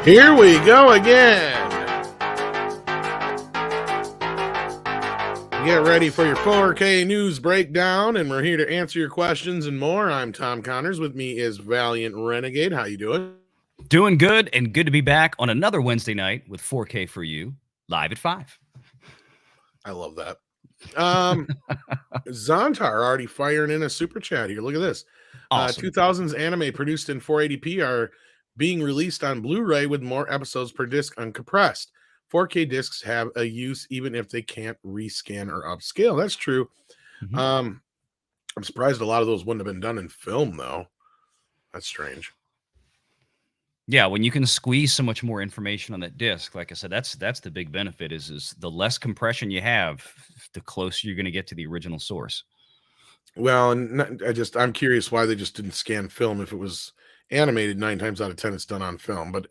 Here we go again. Get ready for your 4K news breakdown, and we're here to answer your questions and more. I'm Tom Connors. With me is Valliant Renegade. How you doing? Doing good, and good to be back on another Wednesday night with 4K for you, live at 5. I love that. Zontar already firing in a super chat here. Look at this. Awesome. 2000s anime produced in 480p are being released on Blu-ray with more episodes per disc uncompressed. 4K discs have a use even if they can't rescan or upscale. That's true. Mhm. I'm surprised a lot of those wouldn't have been done in film, though. That's strange. Yeah, when you can squeeze so much more information on that disc, like I said, that's the big benefit is the less compression you have, the closer you're going to get to the original source. Well, and I'm curious why they just didn't scan film. If it was animated, 9 times out of 10 it's done on film. But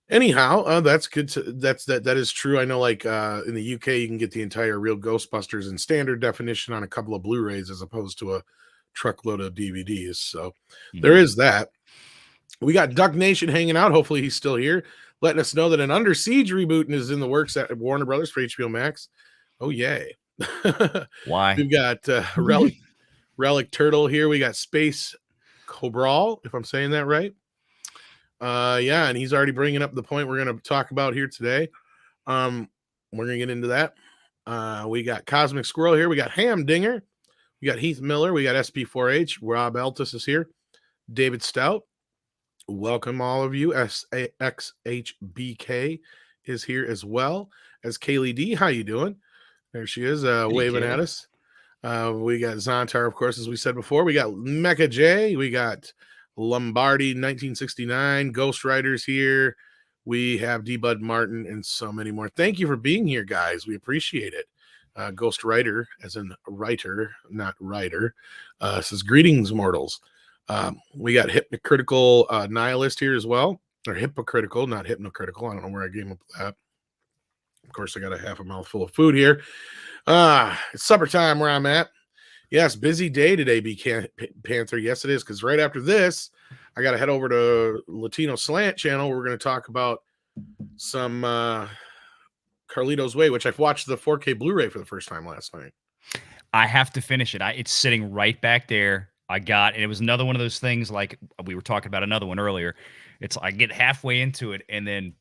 anyhow, that's good. That is true. I know, like in the UK, you can get the entire Real Ghostbusters in standard definition on a couple of Blu-rays as opposed to a truckload of DVDs. So there is that. We got Duck Nation hanging out. Hopefully he's still here, letting us know that an Under Siege reboot is in the works at Warner Brothers for HBO Max. Oh, yay. Why? We've got Relic Turtle here. We got Space Cobral, if I'm saying that right. Yeah, and he's already bringing up the point we're going to talk about here today. We're going to get into that. We got Cosmic Squirrel here. We got Hamdinger. We got Heath Miller. We got SP4H. Rob Altus is here. David Stout. Welcome, all of you. SAXHBK is here as well as Kaylee D. How you doing? There she is, waving at us. We got Zontar, of course, as we said before. We got Mecha J. We got Lombardi 1969. Ghost Riders here. We have D. Bud Martin and so many more. Thank you for being here, guys. We appreciate it. Ghost Rider, as in writer, not writer, says, greetings, mortals. We got Hypocritical Nihilist here as well, or Hypocritical, not Hypnocritical. I don't know where I came up with that. Of course, I got a half a mouthful of food here. It's supper time where I'm at. Yes, busy day today, Panther. Yes, it is, because right after this, I got to head over to Latino Slant channel. We're going to talk about some Carlito's Way, which I've watched the 4K Blu-ray for the first time last night. I have to finish it. It's sitting right back there. And it was another one of those things, like we were talking about another one earlier. It's I get halfway into it, and then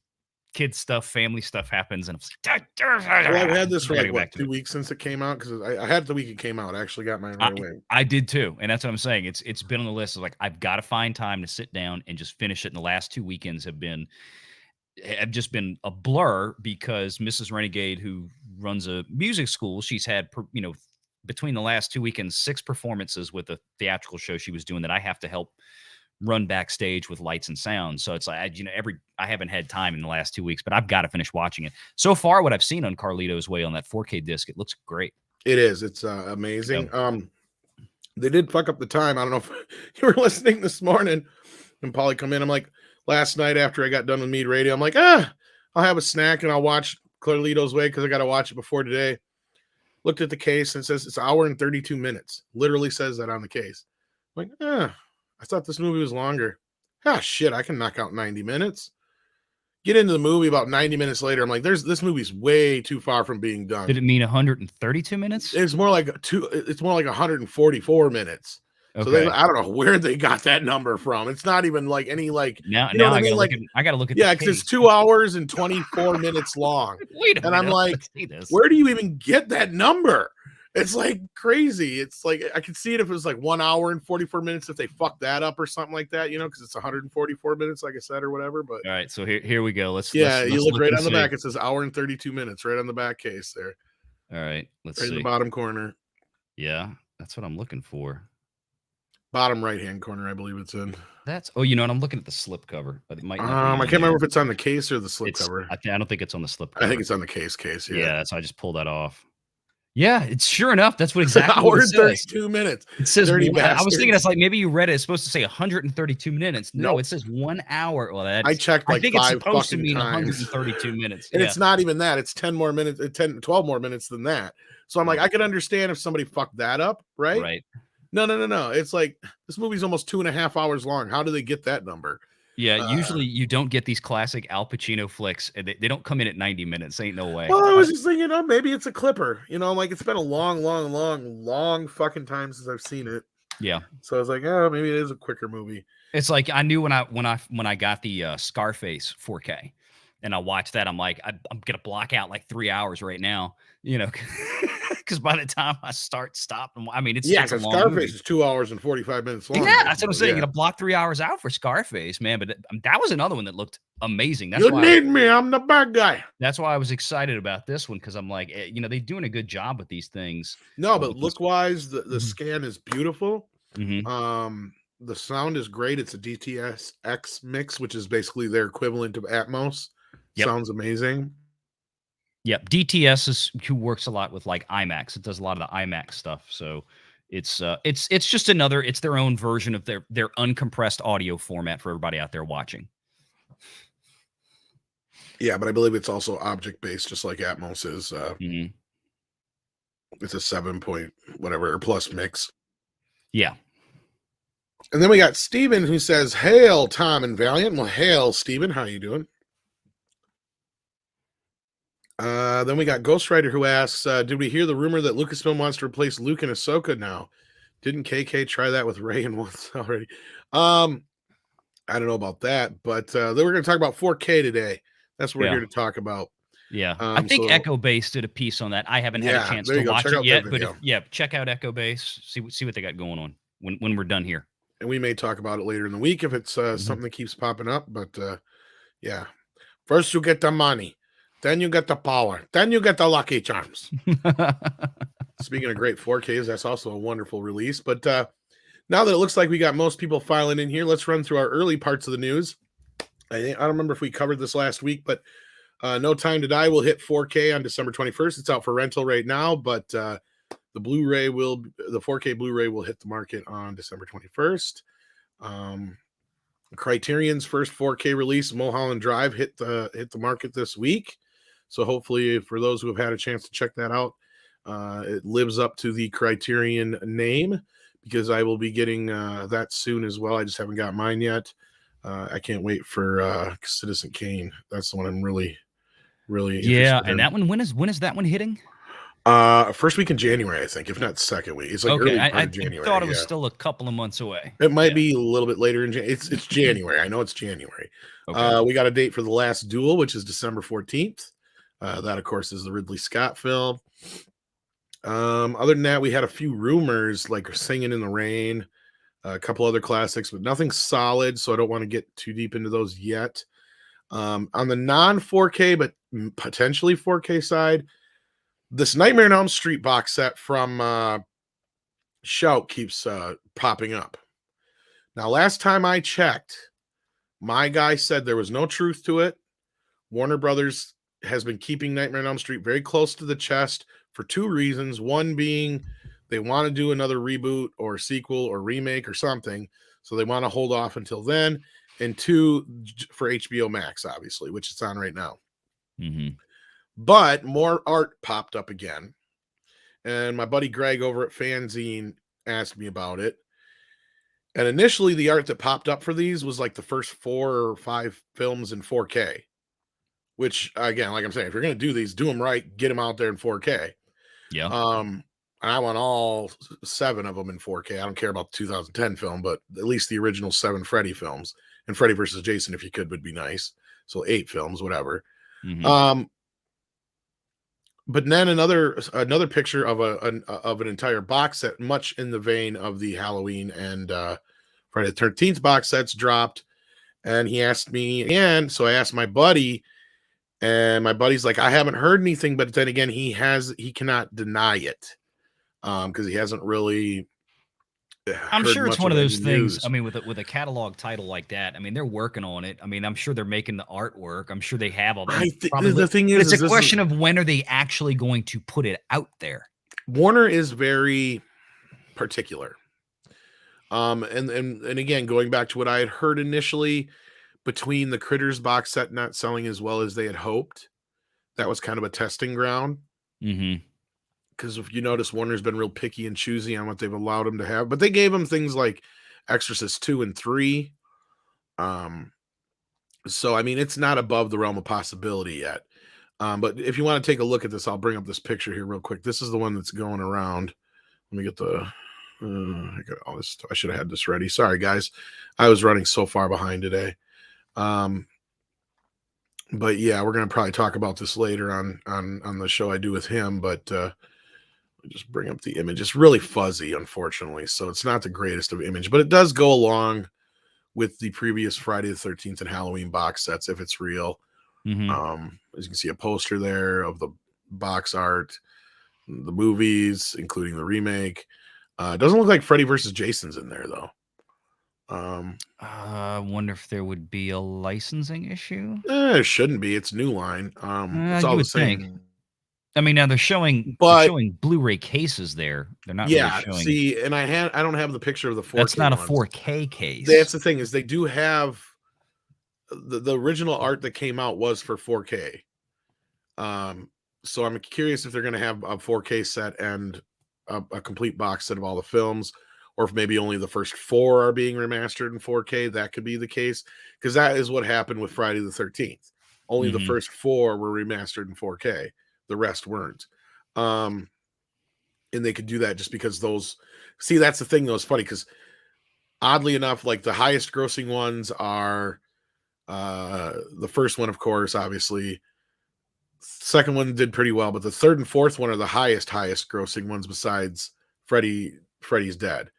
kid stuff, family stuff happens, and I'm like, well, I've had this for like 2 weeks since it came out, because I had it the week it came out. I actually got mine right away. I did too, and that's what I'm saying. It's been on the list. Of like, I've got to find time to sit down and just finish it. And the last 2 weekends have just been a blur, because Mrs. Renegade, who runs a music school, she's had between the last 2 weekends 6 performances with a theatrical show she was doing that I have to help run backstage with lights and sound. So it's like, I haven't had time in the last 2 weeks, but I've got to finish watching it. So far, what I've seen on Carlito's Way on that 4K disc, it looks great. It is. It's amazing. They did fuck up the time. I don't know if you were listening this morning and Polly come in. I'm like, last night after I got done with Mead Radio, I'm like, I'll have a snack and I'll watch Carlito's Way because I got to watch it before today. Looked at the case and it says it's 1 hour and 32 minutes. Literally says that on the case. I'm like, I thought this movie was longer. Shit, I can knock out 90 minutes. Get into the movie about 90 minutes later. I'm like, this movie's way too far from being done. Did it mean 132 minutes? It's more like 144 minutes. Okay. So I don't know where they got that number from. It's not even like any like now I gotta look at because it's 2 hours and 24 minutes long. Wait a minute, I'm like, where do you even get that number? It's like crazy. It's like I could see it if it was like 1 hour and 44 minutes if they fucked that up or something like that, because it's 144 minutes, like I said, or whatever. But all right, so here we go. Let's you look right on the back. It says 1 hour and 32 minutes right on the back case there. All right, let's see. In the bottom corner. Yeah, that's what I'm looking for. Bottom right hand corner, I believe it's in. I'm looking at the slip cover, but it might not I can't remember if it's on the case or the slip cover. I don't think it's on the slip cover. I think it's on the case. Yeah, so I just pulled that off. Yeah, it's sure enough. That's what exactly. 1 hour and 32 minutes. It says. I was thinking it's like maybe you read it. It's supposed to say 132 minutes. No, nope. It says 1 hour. Well, I checked like 5 it's supposed to mean times. 132 minutes, and it's not even that. It's 10 more minutes, 12 more minutes than that. So I'm like, I could understand if somebody fucked that up, right? Right. No. It's like this movie's almost 2.5 hours long. How do they get that number? Yeah, usually you don't get these classic Al Pacino flicks. They don't come in at 90 minutes. Ain't no way. Well, I was just thinking, maybe it's a clipper. Like it's been a long, long, long, long fucking time since I've seen it. Yeah. So I was like, oh, maybe it is a quicker movie. It's like I knew when I got the Scarface 4K and I watched that, I'm like, I'm gonna block out like 3 hours right now, because by the time I stop, I mean it's a because long Scarface movie. is 2 hours and 45 minutes long. Yeah, that's what I'm saying. You gotta block 3 hours out for Scarface, man. But that was another one that looked amazing. That's you why need me. I'm the bad guy. That's why I was excited about this one because I'm like, they're doing a good job with these things. No, but look wise, the Mhm. scan is beautiful. Mhm. The sound is great. It's a DTS-X mix, which is basically their equivalent of Atmos. Yep. Sounds amazing. Yep. DTS is who works a lot with like IMAX. It does a lot of the IMAX stuff. So it's just it's their own version of their uncompressed audio format for everybody out there watching. Yeah, but I believe it's also object based, just like Atmos is. It's a 7 point whatever or plus mix. Yeah. And then we got Steven who says, "Hail, Tom and Valiant." Well, hail, Steven. How you doing? Then we got Ghost Rider who asks, "Did we hear the rumor that Lucasfilm wants to replace Luke and Ahsoka now? Didn't KK try that with Rey and once already?" I don't know about that, but then we're going to talk about 4K today. That's what we're here to talk about. Yeah, I think Echo Base did a piece on that. I haven't had a chance to watch it yet, but check out Echo Base. See what they got going on when we're done here. And we may talk about it later in the week if it's something that keeps popping up. But yeah, first you get the money, then you get the power, then you get the Lucky Charms. Speaking of great 4Ks, that's also a wonderful release. But now that it looks like we got most people filing in here, let's run through our early parts of the news. I don't remember if we covered this last week, but No Time to Die will hit 4K on December 21st. It's out for rental right now, but the 4K Blu-ray will hit the market on December 21st. Criterion's first 4K release, Mulholland Drive, hit the market this week. So hopefully, for those who have had a chance to check that out, it lives up to the Criterion name, because I will be getting that soon as well. I just haven't got mine yet. I can't wait for Citizen Kane. That's the one I'm really interested in. And that one, when is that one hitting? First week in January, I think, if not second week. It's like okay. early part of January. I thought it was still a couple of months away. It might be a little bit later in January. It's January. I know it's January. Okay. We got a date for The Last Duel, which is December 14th. That, of course, is the Ridley Scott film. Other than that, we had a few rumors like Singing in the Rain, a couple other classics, but nothing solid, so I don't want to get too deep into those yet. On the non-4K, but potentially 4K side, this Nightmare on Elm Street box set from Shout keeps popping up. Now, last time I checked, my guy said there was no truth to it. Warner Brothers has been keeping Nightmare on Elm Street very close to the chest for two reasons. One being they want to do another reboot or sequel or remake or something, so they want to hold off until then. And two, for HBO Max, obviously, which it's on right now. But more art popped up again. And my buddy Greg over at Fanzine asked me about it. And initially, the art that popped up for these was like the first 4 or 5 films in 4K. Which, again, like I'm saying, if you're going to do these, do them right, get them out there in 4K. Yeah. And I want all 7 of them in 4K. I don't care about the 2010 film, but at least the original 7 Freddy films. And Freddy versus Jason, if you could, would be nice. So 8 films, whatever. But then another picture of an entire box set, much in the vein of the Halloween and Friday the 13th box sets, dropped. And he asked me again, so I asked my buddy, and my buddy's like, I haven't heard anything, but then again, he cannot deny it because he hasn't really. I'm sure it's one of those things. I mean, with a catalog title like that, I mean, they're working on it. I mean, I'm sure they're making the artwork. I'm sure they have all that. The thing is, it's a question of when are they actually going to put it out there. Warner is very particular. And again, going back to what I had heard initially, between the Critters box set not selling as well as they had hoped, that was kind of a testing ground. Because if you notice, Warner's been real picky and choosy on what they've allowed them to have, but they gave them things like Exorcist 2 and 3. So I mean, it's not above the realm of possibility yet. But if you want to take a look at this, I'll bring up this picture here real quick. This is the one that's going around. Let me get the. I got all this. I should have had this ready. Sorry, guys. I was running so far behind today. But yeah, we're gonna probably talk about this later on the show I do with him. But just bring up the image. It's really fuzzy, unfortunately, so it's not the greatest of image, but it does go along with the previous Friday the 13th and Halloween box sets if it's real. As you can see, a poster there of the box art, the movies, including the remake. It doesn't look like Freddy versus Jason's in there though. I wonder if there would be a licensing issue. It shouldn't be. It's New Line. It's all You the would think. same. I mean, now they're showing But Blu-ray cases there. They're not really yeah, showing. see, and I don't have the picture of the 4K. That's not a ones. 4K case. That's the thing, is they do have the original art that came out was for 4K. So I'm curious if they're going to have a 4K set and a complete box set of all the films, or if maybe only the first 4 are being remastered in 4K. That could be the case, because that is what happened with Friday the 13th. Only the first 4 were remastered in 4K. The rest weren't. And they could do that just because those. See, that's the thing, though. It's funny because oddly enough, like the highest grossing ones are the first one, of course, obviously. Second one did pretty well, but the third and fourth one are the highest grossing ones besides Freddy's Dead.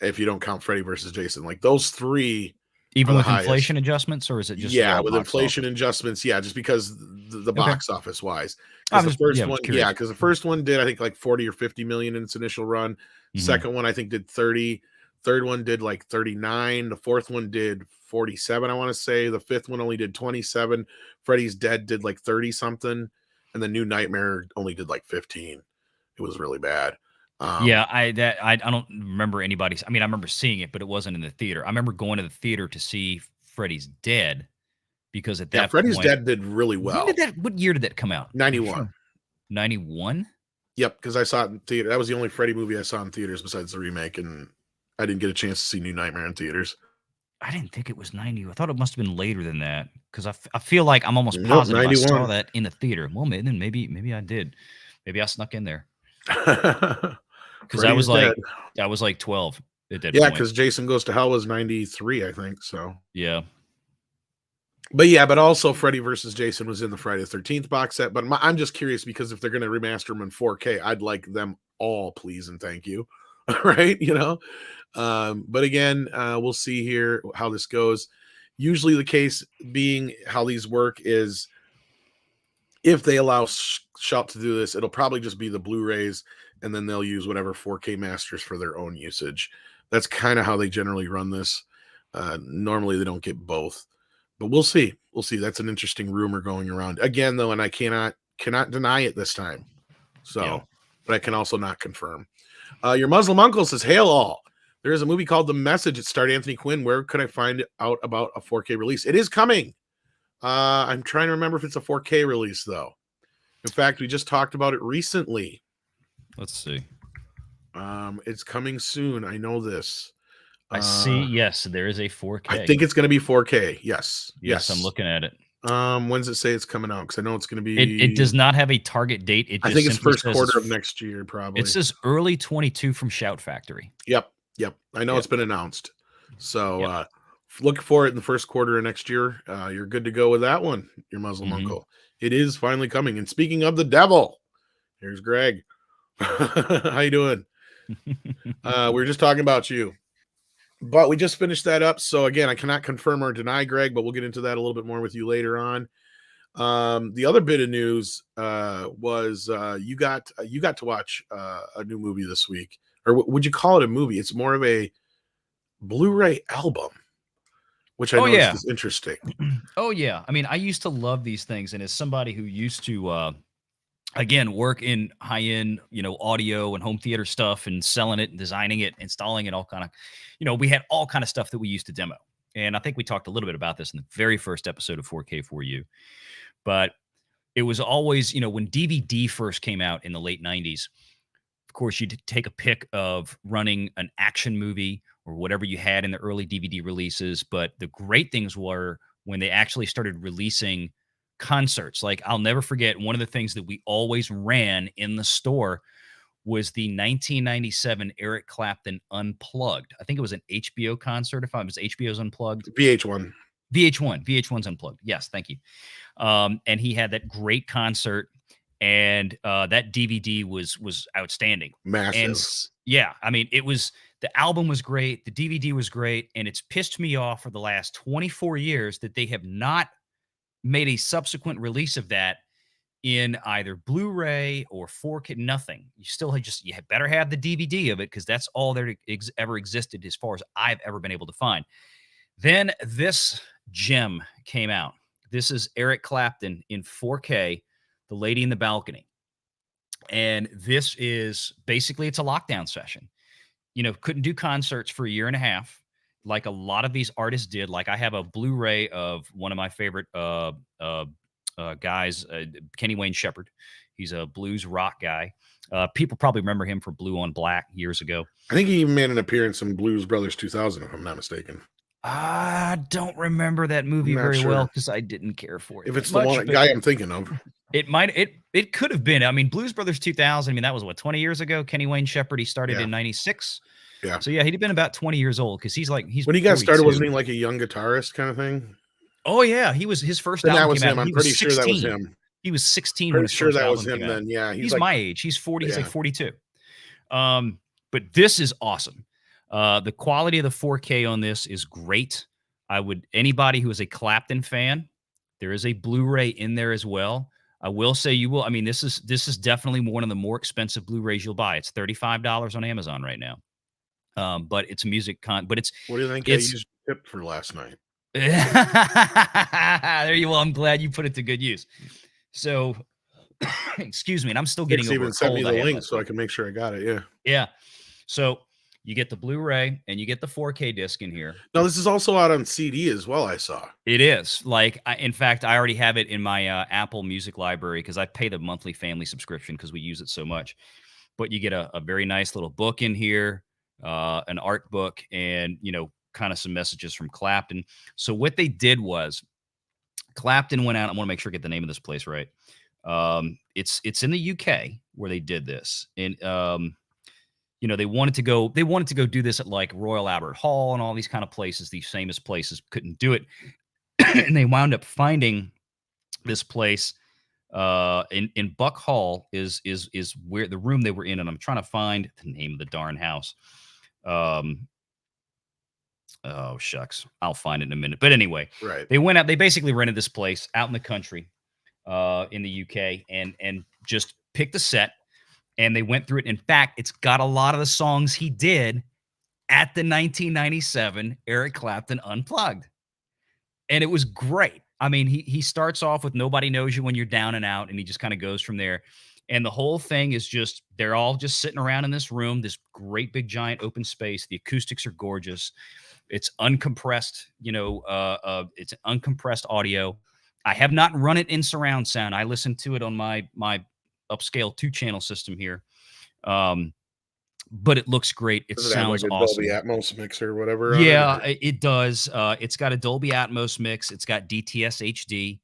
If you don't count Freddy versus Jason, like those 3, even with highest. Inflation adjustments, or is it just with inflation adjustments? Yeah, just because the box office wise. Because the first one did, I think, like 40 or 50 million in its initial run. Second one, I think, did 30. Third one did like 39. The fourth one did 47, I want to say. The fifth one only did 27. Freddy's Dead did like 30 something, and the New Nightmare only did like 15. It was really bad. I don't remember anybody. I mean, I remember seeing it, but it wasn't in the theater. I remember going to the theater to see Freddy's Dead, because at that Freddy's point, Dead did really well. What year did that come out? 91. 91? Yep, because I saw it in theater. That was the only Freddy movie I saw in theaters besides the remake, and I didn't get a chance to see New Nightmare in theaters. I didn't think it was 90. I thought it must have been later than that, because I feel like I'm almost positive I saw that in the theater. Well, then maybe I did. Maybe I snuck in there. Because I was like 12 at that point. Because Jason Goes to Hell was 93, I think. So yeah. But also Freddy versus Jason was in the Friday the 13th box set. But I'm just curious, because if they're going to remaster them in 4K, I'd like them all, please and thank you. Right? But again, we'll see here how this goes. Usually the case being how these work is, if they allow Shout to do this, it'll probably just be the Blu-rays, and then they'll use whatever 4K masters for their own usage. That's kind of how they generally run this. Normally they don't get both, but we'll see. That's an interesting rumor going around again, though, and I cannot deny it this time. So, But I can also not confirm. Your Muslim uncle says, "Hail all. There is a movie called The Message. It starred Anthony Quinn. Where could I find out about a 4K release? It is coming. I'm trying to remember if it's a 4K release, though. In fact, we just talked about it recently. Let's see. It's coming soon. I know this. I see. Yes, there is a 4K. I think it's going to be 4K. Yes. I'm looking at it. When does it say it's coming out? Because I know it's going to be. It does not have a target date. I think it's first quarter of next year, probably. It says early 22 from Shout Factory. Yep. I know it's been announced. So look for it in the first quarter of next year. You're good to go with that one, your Muslim uncle. It is finally coming. And speaking of the devil, here's Greg. How you doing? We were just talking about you. But we just finished that up. So again, I cannot confirm or deny, Greg, but we'll get into that a little bit more with you later on. The other bit of news was you got to watch a new movie this week. Or would you call it a movie? It's more of a Blu-ray album, which I know is interesting. Oh, yeah. I mean, I used to love these things. And as somebody who used to, again, work in high-end, audio and home theater stuff and selling it and designing it, installing it, all kind of, we had all kind of stuff that we used to demo. And I think we talked a little bit about this in the very first episode of 4K for You. But it was always, when DVD first came out in the late 90s, of course, you'd take a pick of running an action movie or whatever you had in the early DVD releases. But the great things were when they actually started releasing concerts. Like, I'll never forget, one of the things that we always ran in the store was the 1997 Eric Clapton Unplugged. I think it was an HBO concert. If I was HBO's Unplugged, VH1. VH1's Unplugged. Yes, thank you. And he had that great concert, and that DVD was outstanding. And Massive. yeah, I mean, the album was great, the DVD was great, and it's pissed me off for the last 24 years that they have not made a subsequent release of that in either Blu-ray or 4K. Nothing. You better have the DVD of it, because that's all there ever existed as far as I've ever been able to find. Then this gem came out. This is Eric Clapton in 4K, The Lady in the Balcony. And this is basically, it's a lockdown session. Couldn't do concerts for a year and a half like a lot of these artists did. Like, I have a Blu-ray of one of my favorite guys, Kenny Wayne Shepherd. He's a blues rock guy. People probably remember him for Blue on Black years ago. I think he even made an appearance in Blues Brothers 2000, if I'm not mistaken. I don't remember that movie very well, because I didn't care for it. If it's the guy I'm thinking of. It could have been. I mean, Blues Brothers 2000, I mean, that was 20 years ago. Kenny Wayne Shepherd, he started in 96. Yeah. So yeah, he'd been about 20 years old, because he's when he got started, wasn't he like a young guitarist kind of thing? Oh yeah, he was. His first album that was came him. out. I'm pretty sure that was him. He was 16 when his first album came out. Then. Yeah, he's my age. He's 40. He's like 42. But this is awesome. The quality of the 4K on this is great. Anybody who is a Clapton fan, there is a Blu-ray in there as well. I will say I mean, this is definitely one of the more expensive Blu-rays you'll buy. It's $35 on Amazon right now. But it's music but it's. What do you think I used tip for last night? There you go. I'm glad you put it to good use. So, excuse me, and I'm still getting over a cold. Sent me the link so I can make sure I got it. Yeah. Yeah. So you get the Blu-ray and you get the 4K disc in here. No, this is also out on CD as well, I saw. It is. Like, in fact, I already have it in my Apple Music library, because I pay the monthly family subscription because we use it so much. But you get a very nice little book in here, an art book, and, kind of some messages from Clapton. So what they did was, Clapton went out. I want to make sure I get the name of this place right. It's in the UK where they did this. And they wanted to go do this at like Royal Albert Hall and all these kind of places. These famous places couldn't do it. And they wound up finding this place in Buck Hall is where the room they were in. And I'm trying to find the name of the darn house. Oh, shucks. I'll find it in a minute. But anyway, right. They went out. They basically rented this place out in the country in the UK and just picked the set. And they went through it. In fact, it's got a lot of the songs he did at the 1997 Eric Clapton Unplugged. And it was great. I mean, he starts off with Nobody Knows You When You're Down and Out, and he just kind of goes from there. And the whole thing is just, they're all just sitting around in this room, this great big giant open space. The acoustics are gorgeous. It's uncompressed, it's uncompressed audio. I have not run it in surround sound. I listened to it on my upscale 2-channel system here. But it looks great. It sounds like a awesome. Dolby Atmos mix or whatever. Yeah, it does. It's got a Dolby Atmos mix. It's got DTS HD.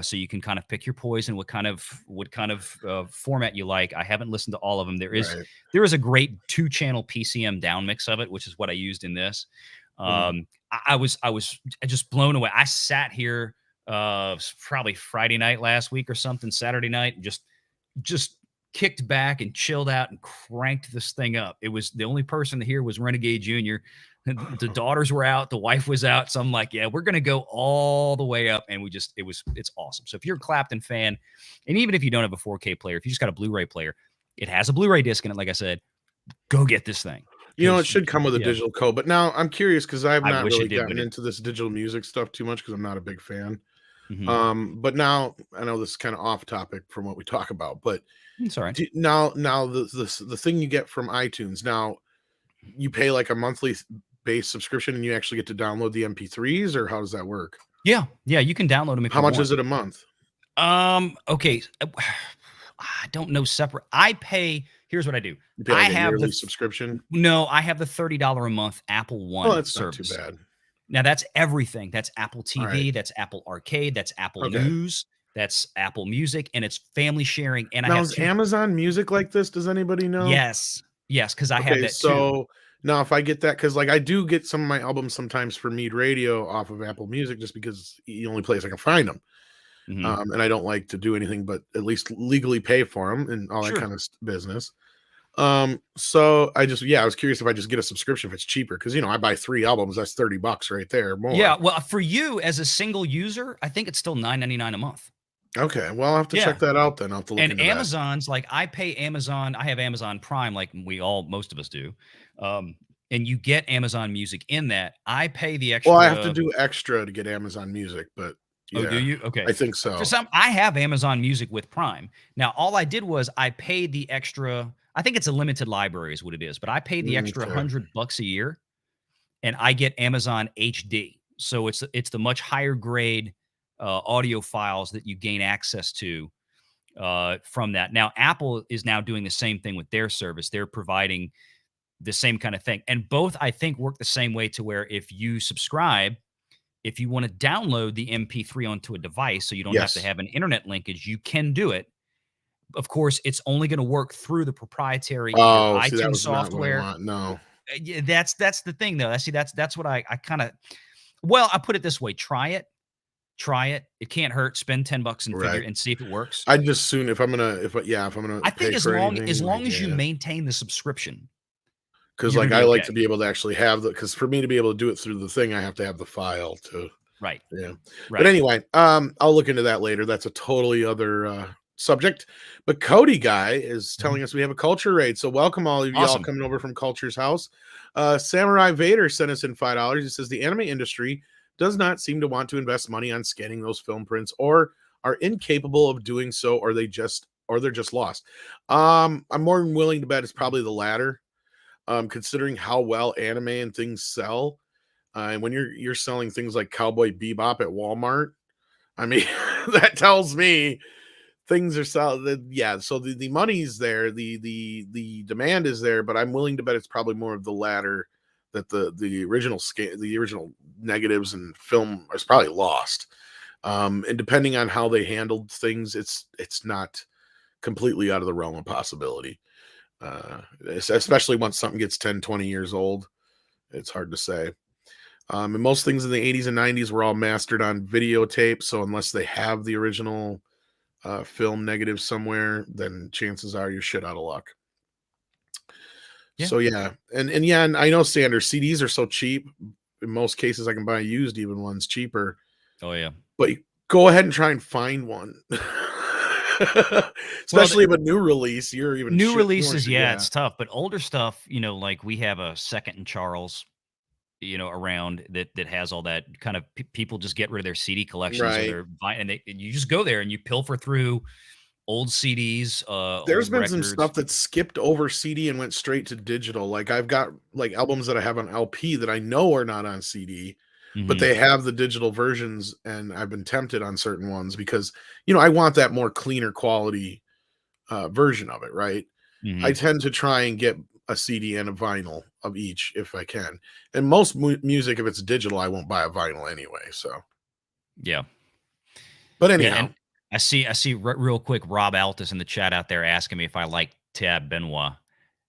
So you can kind of pick your poison, what kind of format you like. I haven't listened to all of them. There is a great 2-channel PCM down mix of it, which is what I used in this. I was just blown away. I sat here probably Friday night last week or something, Saturday night, and just kicked back and chilled out and cranked this thing up. It was the only person here was Renegade Jr. The daughters were out, the wife was out. So I'm like, yeah, we're gonna go all the way up. And it's awesome. So if you're a Clapton fan, and even if you don't have a 4K player, if you just got a Blu-ray player, it has a Blu-ray disc in it. Like I said, go get this thing. It should come with a digital code. But now I'm curious, because I've not really gotten into this digital music stuff too much, because I'm not a big fan. Mm-hmm. But now I know this is kind of off topic from what we talk about, but it's all right. Now the thing you get from iTunes, now you pay like a monthly base subscription and you actually get to download the MP3s, or how does that work? Yeah, you can download them. How much is it a month? Okay, I don't know separate. I pay. Here's what I do. I have the subscription. No, I have the $30 a month Apple One that's service. Not too bad. Now that's everything. That's Apple All right. TV, that's Apple Arcade, that's Apple Okay. News, that's Apple Music, and it's family sharing. And I Now have is 2. Amazon Music like this? Does anybody know? Yes. Yes, because I have Okay, that too. so now if I get that, because like I do get some of my albums sometimes for Mead Radio off of Apple Music, just because it's the only place I can find them. Mhm. And I don't like to do anything but at least legally pay for them and all that Sure. kind of business. So I was curious if I just get a subscription if it's cheaper, because I buy 3 albums, that's $30 right there Yeah, more. well, for you as a single user, I think it's still $9.99 a month. Okay, well I'll have to check Yeah. that out then. I'll have to look And into that. Amazon's like, I pay Amazon. I have Amazon Prime, like most of us do. And you get Amazon Music in that. I pay the Well, I have to extra. do extra to get Amazon Music, but Oh, do yeah, you? Okay. I think For so. some, I have Amazon Music with Prime. Now, all I did was I paid the extra. I think it's a limited library, is what it is, but I paid the extra Okay. $100 a year, and I get Amazon HD. So it's the much higher grade audio files that you gain access to from that. Now, Apple is now doing the same thing with their service. They're providing the same kind of thing. And both, I think, work the same way, to where if you subscribe, if you want to download the MP3 onto a device so you don't have to Yes. have an internet linkage, you can do it. Of course, it's only going to work through the proprietary either Oh, see, that iTunes was not what I software. want. No. Yeah, that's the thing though. I see that's what I kind of, well, I put it this way, try it. Try it. It can't hurt. Spend $10 and figure Right. and see if it works. I just soon if I'm gonna if I- yeah if I'm gonna I think pay for as anything, like, long as you yeah, maintain the subscription, because you're like gonna be I like okay. to be able to actually have the because for me to be able to do it through the thing, I have to have the file to Right. yeah. But Right. anyway, I'll look into that later. That's a totally other subject. But Cody guy is Mhm. telling us we have a culture raid. So welcome all of y'all Awesome. coming over from Culture's house. Samurai Vader sent us in $5. He says the anime industry does not seem to want to invest money on scanning those film prints, or are incapable of doing so, or they're just lost. I'm more than willing to bet it's probably the latter. Considering how well anime and things sell, and when you're selling things like Cowboy Bebop at Walmart, I mean, that tells me things are selling. Yeah, so the money's there, the demand is there, but I'm willing to bet it's probably more of the latter, that the original negatives and film is probably lost. And depending on how they handled things, it's not completely out of the realm of possibility. Especially once something gets 10, 20 years old, it's hard to say. And most things in the 80s and 90s were all mastered on videotape. So unless they have the original film negative somewhere, then chances are you're shit out of luck. Yeah. So yeah, and I know, Sanders, CDs are so cheap. In most cases, I can buy used, even ones cheaper. Oh yeah. But go ahead and try and find one. Well, Especially if a new release, you're even new shit more releases, shit. yeah, Yeah, it's tough. But older stuff, like we have a Second and Charles, around that has all that kind of people just get rid of their CD collections or right. their and you just go there and you pilfer through old CDs, There's old been some records. stuff that skipped over CD and went straight to digital. Like I've got like albums that I have on LP that I know are not on CD, but Hmm. they have the digital versions, and I've been tempted on certain ones because I want that more cleaner quality version of it, right? I Hmm. tend to try and get a CD and a vinyl of each if I can. And most music, if it's digital, I won't buy a vinyl anyway. So, Yeah. but Yeah, anyhow, and I see real quick Rob Altus in the chat out there asking me if I like Tab Benoit.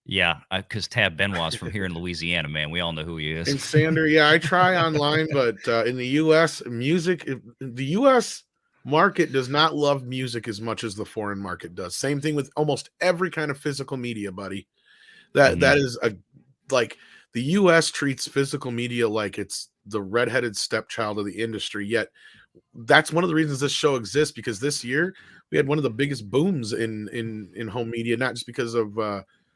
Yeah, because Tab Benoit's from here in Louisiana, man. We all know who he is. and Sander, yeah, I try online, but in the US, the US market does not love music as much as the foreign market does. Same thing with almost every kind of physical media, buddy. That Hmm. that is a like the US treats physical media like it's the redheaded stepchild of the industry. Yet that's one of the reasons this show exists, because this year we had one of the biggest booms in home media, not just because of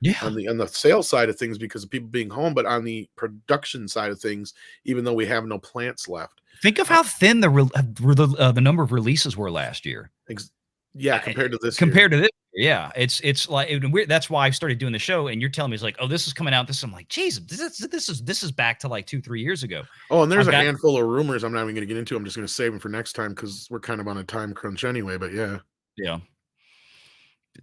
Yeah. on the sales side of things because of people being home, but on the production side of things, even though we have no plants left. Think of Uh, how thin the number of releases were last year. ex- yeah, I compared to this year. Compared to this yeah, it's like and weird that's why I started doing the show, and you're telling me it's like, "Oh, this is coming out, this" I'm like, "Jeez, this is back to, like, 2, 3 years ago." Oh, and there's I've a got handful of rumors I'm not even going to get into. I'm just going to save them for next time because we're kind of on a time crunch anyway. But yeah, yeah,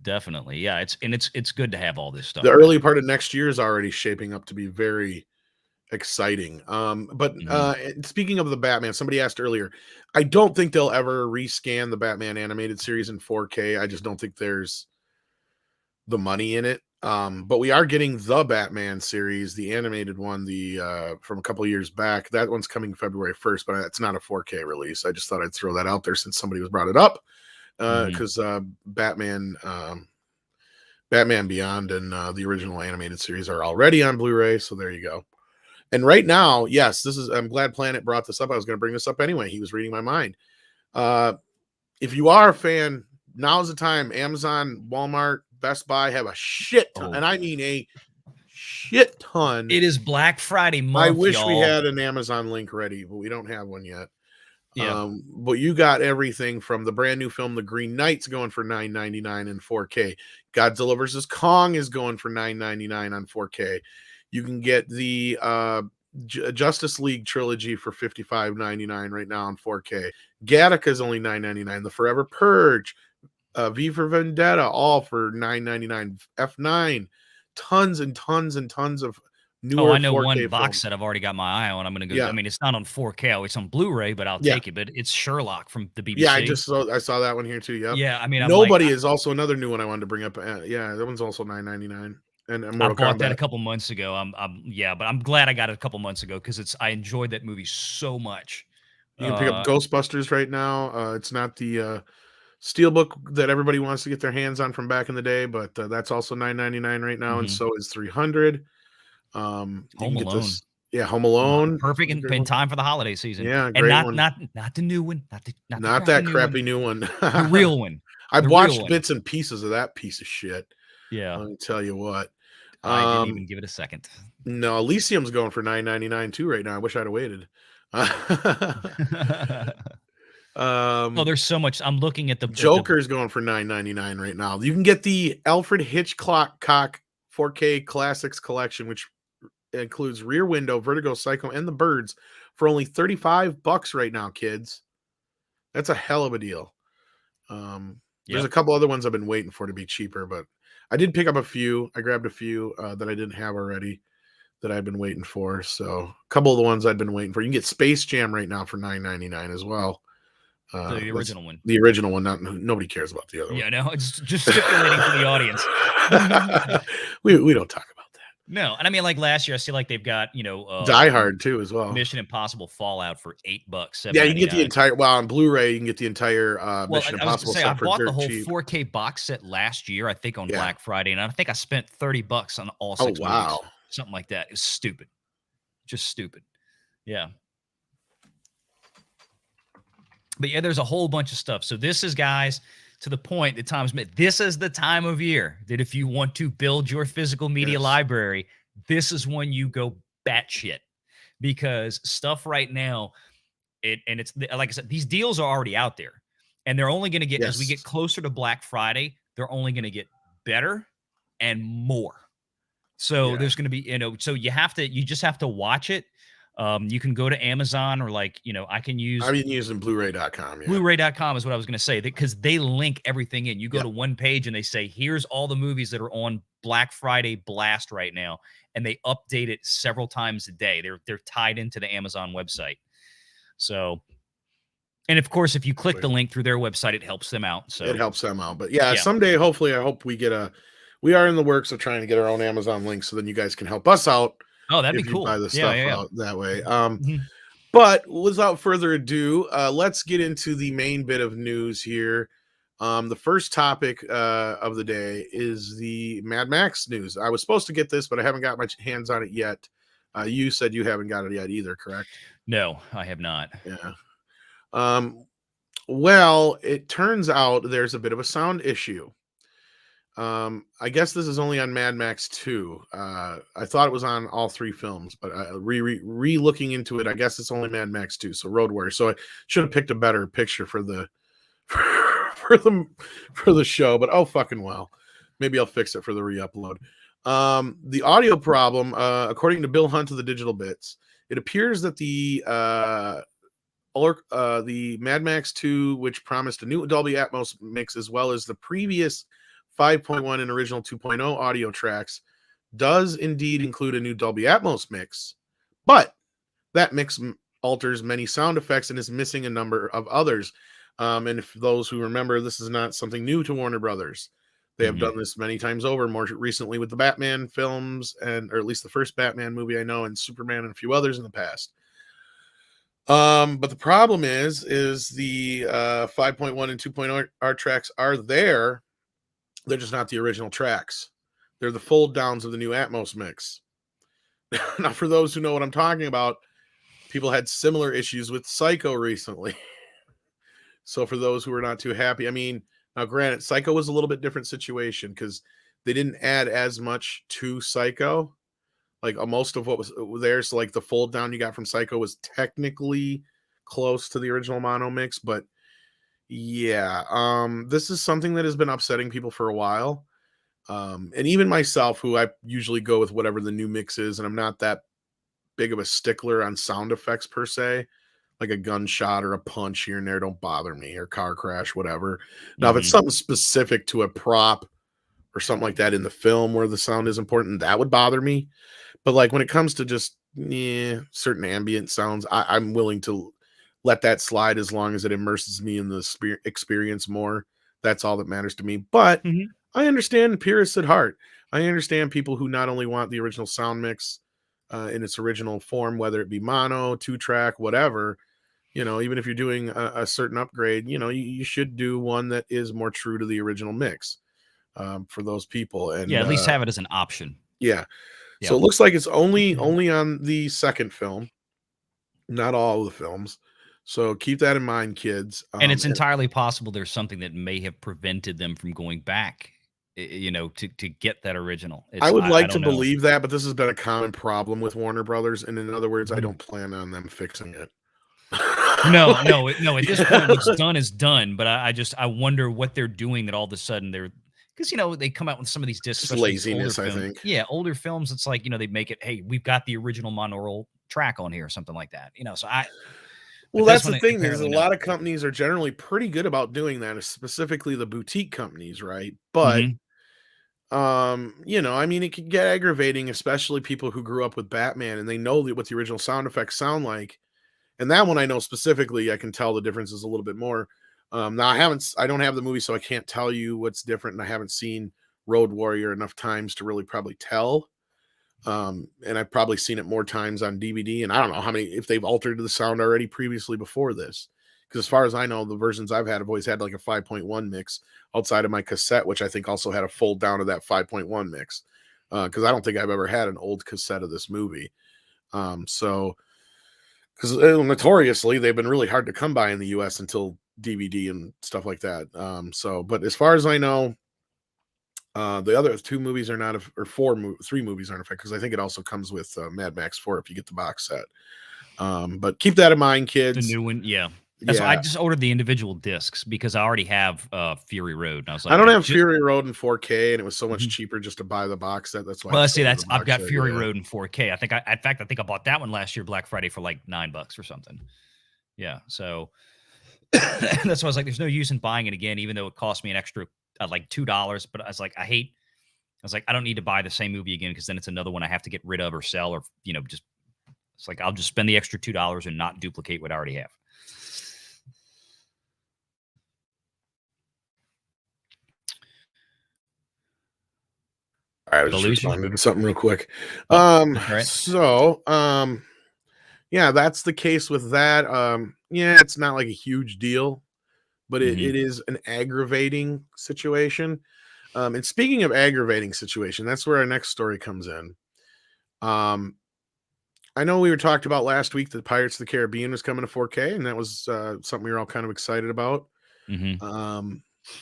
definitely, yeah, it's good to have all this the stuff early around. part of next year is already shaping up to be very, exciting. But Mhm. speaking of the Batman, somebody asked earlier, I don't think they'll ever rescan the Batman animated series in 4K. I just don't think there's the money in it. But we are getting the Batman series, the animated one, the from a couple of years back. That one's coming February 1st, but it's not a 4K release. I just thought I'd throw that out there since somebody was brought it up. Mhm. Because Batman Beyond and the original animated series are already on Blu-ray, so there you go. And right now, yes, this is. I'm glad Planet brought this up. I was going to bring this up anyway. He was reading my mind. Uh, if you are a fan, now's the time. Amazon, Walmart, Best Buy have a shit ton, Oh, and I mean a shit ton. it is Black Friday I month, wish we y'all. had an Amazon link ready, but we don't have one yet. Yeah. But you got everything from the brand new film The Green Knight's going for $9.99 in 4K. Godzilla vs. Kong is going for $9.99 on 4K. You can get the Justice League trilogy for $55.99 right now on 4K. Gattaca is only $9.99. The Forever Purge, V for Vendetta, all for $9.99. F9, tons and tons and tons of Oh, I newer know one 4K box films. set I've already got my eye on. I'm gonna go. I Yeah, mean, it's not on 4K. It's on Blu-ray, but I'll yeah. take it. But it's Sherlock from the Yeah, BBC. I saw that one here too. Yep. Yeah, I mean, I'm like, Nobody is also another new one I wanted to bring up. Yeah, that one's also $9.99. And I Mortal bought that a Kombat. couple months ago. Yeah, but I'm glad I got it a couple months ago because I enjoyed that movie so much. You can pick up Uh, Ghostbusters right now. It's not the steelbook that everybody wants to get their hands on from back in the day, but that's also $9.99 right now, and mhm. so is 300. You Home can get Alone, this. Yeah, Home Alone. perfect Is a great in one. time for the holiday season, Yeah, and great one. not the new one, not the Not crappy that new one, crappy new one. the real one, I've the real watched one. bits and pieces of that piece of shit. Yeah, Let me tell you what. I didn't Um, even give it a second. No, Elysium's going for $9.99 too right now. I wish I'd have waited. Oh, um, there's so much. I'm looking at the Joker's going for $9.99 right now. You can get the Alfred Hitchcock 4K Classics collection, which includes Rear Window, Vertigo, Psycho, and The Birds, for only $35 right now, kids. That's a hell of a deal. There's a Yep. couple other ones I've been waiting for to be cheaper, but I did pick up a few. I grabbed a few that I didn't have already, that I've been waiting for. So a couple of the ones I've been waiting for. You can get Space Jam right now for $9.99 as well. The That's original one. the original one. Not Nobody cares about the other one. Yeah, no, it's just stipulating for the audience. we don't talk about that. No, and I mean, like last year, I see like they've got Die Hard too as well. Mission Impossible Fallout for $8, Yeah, seven you can ninety get the nine. entire. Well, on Blu-ray, you can get the entire Well, Mission I was gonna Impossible say I stuff for bought the dirt whole cheap. 4K box set last year, I think on Yeah. Black Friday, and I think I spent $30 on all Oh 6 wow. movies, something like that. It's stupid, just stupid. Yeah, but yeah, there's a whole bunch of stuff. So this is, guys, to the point that Tom's made. This is the time of year that if you want to build your physical media Yes. library, this is when you go batshit, because stuff right now, it's like I said, these deals are already out there, and they're only going to get, as we get Yes. closer to Black Friday, they're only going to get better and more. So Yeah. there's going to be, so you just have to watch it. You can go to Amazon, or like, I can use I've been using Blu-ray.com. Yeah. Blu-ray.com is what I was going to say, because they link everything in. You go Yeah. to one page and they say, here's all the movies that are on Black Friday blast right now. And they update it several times a day. They're tied into the Amazon website. So, and of course, if you click the link through their website, it helps them out. It So, helps them out. But yeah, yeah. someday, hopefully, I hope we are in the works of trying to get our own Amazon link, so then you guys can help us out Oh, that'd be if you buy cool. the Yeah, stuff yeah, yeah. out that way. Mhm. But without further ado, let's get into the main bit of news here. The first topic of the day is the Mad Max news. I was supposed to get this, but I haven't got my hands on it yet. You said you haven't got it yet either, correct? No, I have not. Yeah. Well, it turns out there's a bit of a sound issue. I guess this is only on Mad Max 2. I thought it was on all 3 films, but re-looking into it, I guess it's only Mad Max 2, so Road Warrior. So I should have picked a better picture for the for the show, but oh fucking well. Maybe I'll fix it for the re-upload. The audio problem, according to Bill Hunt of the Digital Bits, it appears that the Mad Max 2, which promised a new Dolby Atmos mix as well as the previous 5.1 and original 2.0 audio tracks, does indeed include a new Dolby Atmos mix, but that mix alters many sound effects and is missing a number of others. And if those who remember, this is not something new to Warner Brothers. They have done this many times over, more recently with the Batman films, or at least the first Batman movie I know, and Superman and a few others in the past. But the problem is the 5.1 and 2.0 art tracks are there. They're just not the original tracks. They're the fold downs of the new Atmos mix. Now, for those who know what I'm talking about, people had similar issues with Psycho recently. So for those who are not too happy, I mean, now granted, Psycho was a little bit different situation because they didn't add as much to Psycho. Like most of what was there, so like the fold down you got from Psycho was technically close to the original mono mix, but yeah, this is something that has been upsetting people for a while. And even myself, who I usually go with whatever the new mix is, and I'm not that big of a stickler on sound effects per se, like a gunshot or a punch here and there don't bother me, or car crash, whatever. Now, if it's something specific to a prop or something like that in the film where the sound is important, that would bother me. But like when it comes to just certain ambient sounds, I'm willing to let that slide as long as it immerses me in the experience more. That's all that matters to me. But I understand purists at heart. I understand people who not only want the original sound mix in its original form, whether it be mono, 2-track, whatever, even if you're doing a certain upgrade, you should do one that is more true to the original mix for those people. And at least have it as an option. Yeah. Yep. So it looks like it's only on the second film, not all of the films. So keep that in mind, kids. And it's entirely possible there's something that may have prevented them from going back, to get that original. I would like to believe that, but this has been a common problem with Warner Brothers. And in other words, I don't plan on them fixing it. No. At this point, what's done is done. But I wonder what they're doing that all of a sudden they're, because they come out with some of these discs, just laziness, I think. Yeah, older films. It's like they make it. Hey, we've got the original monaural track on here, or something like that. So well, that's the thing is a lot of companies are generally pretty good about doing that, specifically the boutique companies, right? But I mean, it can get aggravating, especially people who grew up with Batman and they know what the original sound effects sound like. And that one I know specifically, I can tell the differences a little bit more. Now I don't have the movie, so I can't tell you what's different, and I haven't seen Road Warrior enough times to really probably tell. And I've probably seen it more times on DVD, and I don't know how many, if they've altered the sound already previously before this. Because as far as I know, the versions I've had have always had like a 5.1 mix outside of my cassette, which I think also had a fold down of that 5.1 mix. Because I don't think I've ever had an old cassette of this movie. Because notoriously they've been really hard to come by in the US until DVD and stuff like that. But as far as I know, the other 2 movies are not, or 3 movies aren't affected, because I think it also comes with Mad Max 4 if you get the box set. But keep that in mind, kids. The new one, yeah. That's why I just ordered the individual discs, because I already have Fury Road. And I was like, I don't have Fury Road in 4K, and it was so much cheaper just to buy the box set. That's why. Well, see, I've got Fury Road in 4K. In fact, I think I bought that one last year, Black Friday, for like $9 or something. Yeah, so that's why I was like, there's no use in buying it again, even though it cost me an extra like $2. But I was like, I don't need to buy the same movie again, because then it's another one I have to get rid of or sell, or just, it's like I'll just spend the extra $2 and not duplicate what I already have. I was just responding to something real quick. Yeah, that's the case with that. Yeah, it's not like a huge deal, but it is an aggravating situation. And speaking of aggravating situation, that's where our next story comes in. I know we were talked about last week that Pirates of the Caribbean was coming to 4K, and that was something we were all kind of excited about.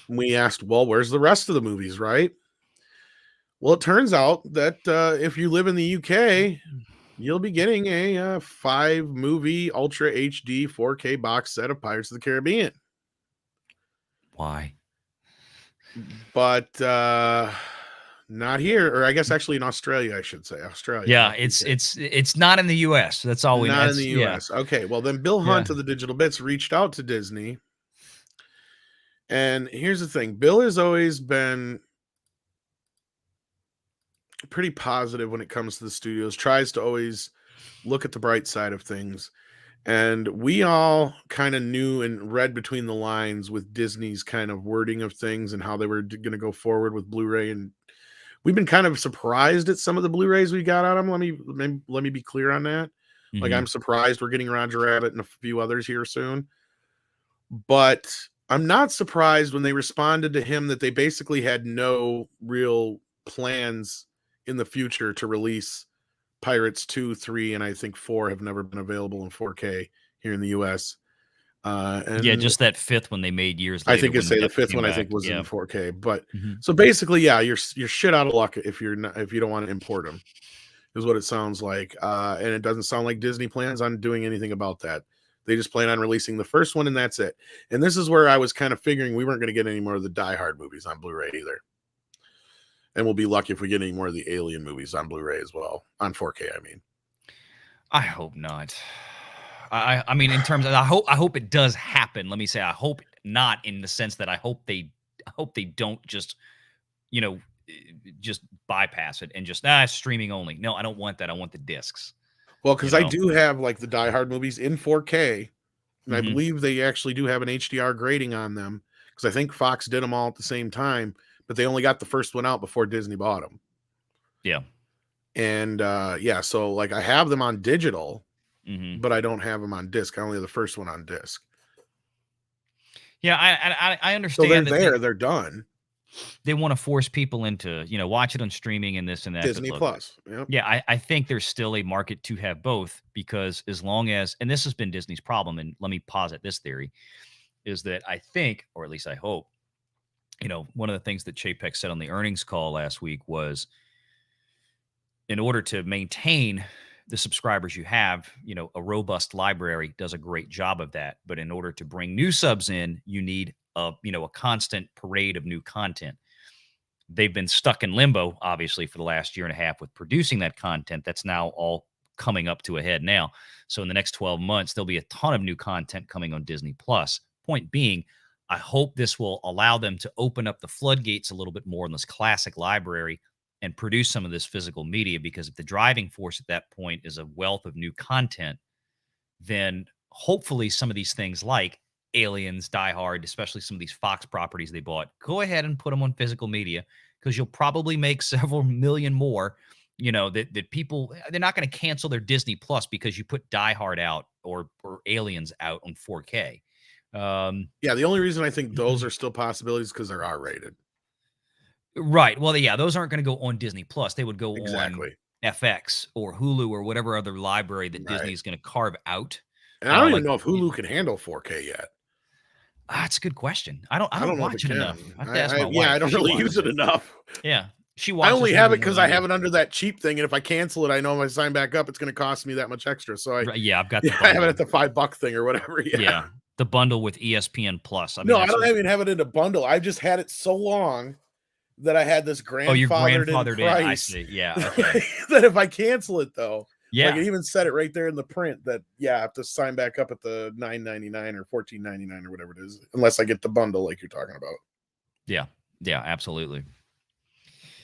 We asked, well, where's the rest of the movies, right? Well, it turns out that if you live in the UK, you'll be getting a 5-movie Ultra HD 4K box set of Pirates of the Caribbean. Why? But not here, or I guess actually in Australia, I should say. Australia. Yeah, it's not in the US. That's all we know. Not in the US. Yeah. Okay, well then Bill Hunt of the Digital Bits reached out to Disney. And here's the thing. Bill has always been pretty positive when it comes to the studios, tries to always look at the bright side of things. And we all kind of knew and read between the lines with Disney's kind of wording of things and how they were going to go forward with Blu-ray. And we've been kind of surprised at some of the Blu-rays we got out of them. Let me be clear on that. Like, I'm surprised we're getting Roger Rabbit and a few others here soon. But I'm not surprised when they responded to him that they basically had no real plans in the future to release Pirates 2, 3, and I think 4 have never been available in 4K here in the US. And yeah, just that fifth one they made years I later. think it's when the Epic fifth came one I back. think was Yeah. in 4K. But Mhm. so basically, yeah, you're shit out of luck if you don't want to import them, is what it sounds like. And it doesn't sound like Disney plans on doing anything about that. They just plan on releasing the first one and that's it. And this is where I was kind of figuring we weren't going to get any more of the Die Hard movies on Blu-ray either. And we'll be lucky if we get any more of the Alien movies on Blu-ray as well, on 4K. I mean, I hope not. I mean, in terms of, I hope it does happen. Let me say, I hope not, in the sense that I hope they don't just, you know, just bypass it and just streaming only. No, I don't want that. I want the discs. well, because You I know? do have like the Die Hard movies in 4K, and I Mhm. believe they actually do have an HDR grading on them because I think Fox did them all at the same time, but they only got the first one out before Disney bought them. Yeah. And yeah, so like I have them on digital, Mhm. but I don't have them on disc. I only have the first one on disc. Yeah, I So understand they're that there, they're done. they want to force people into, watch it on streaming and this and that. but Disney look, Plus. Yep. yeah, I think there's still a market to have both, because as long as, and this has been Disney's problem, and let me posit this theory, is that I think, or at least I hope, one of the things that Chapek said on the earnings call last week was, in order to maintain the subscribers you have, a robust library does a great job of that. But in order to bring new subs in, you need a constant parade of new content. They've been stuck in limbo, obviously, for the last year and a half with producing that content. That's now all coming up to a head now. So in the next 12 months, there'll be a ton of new content coming on Disney Plus. Point being, I hope this will allow them to open up the floodgates a little bit more in this classic library and produce some of this physical media, because if the driving force at that point is a wealth of new content, then hopefully some of these things like Aliens, Die Hard, especially some of these Fox properties they bought, go ahead and put them on physical media, because you'll probably make several million more. That people, they're not going to cancel their Disney Plus because you put Die Hard out or Aliens out on 4K. Yeah, the only reason I think those are still possibilities because they're R-rated. Right. Well, yeah, those aren't going to go on Disney Plus. They would go on Exactly. FX or Hulu or whatever other library that Disney Right. is going to carve out. And I don't even Like, know if Hulu can handle 4K yet. That's a good question. I don't I don't know if watch it it enough. can. I have to ask my Yeah, I wife. don't She really use watches it enough. Yeah. She I watches only more have it than because I I have do. it under that cheap thing, and if I cancel it, I know if I sign back up, it's going to cost me that much extra. So Right, yeah, I've got the I have it bundle. at the $5 thing or whatever. Yeah. Yeah, the bundle with ESPN Plus. I mean, No, I that's don't even have it in a bundle. I've just had it so long that I had this you're grandfathered in grandfathered in. I price. see. Yeah, okay. That if I cancel it though, Yeah. like it even said it right there in the print that I have to sign back up at the $9.99 or $14.99 or whatever it is, unless I get the bundle like you're talking about. Yeah. Yeah, absolutely.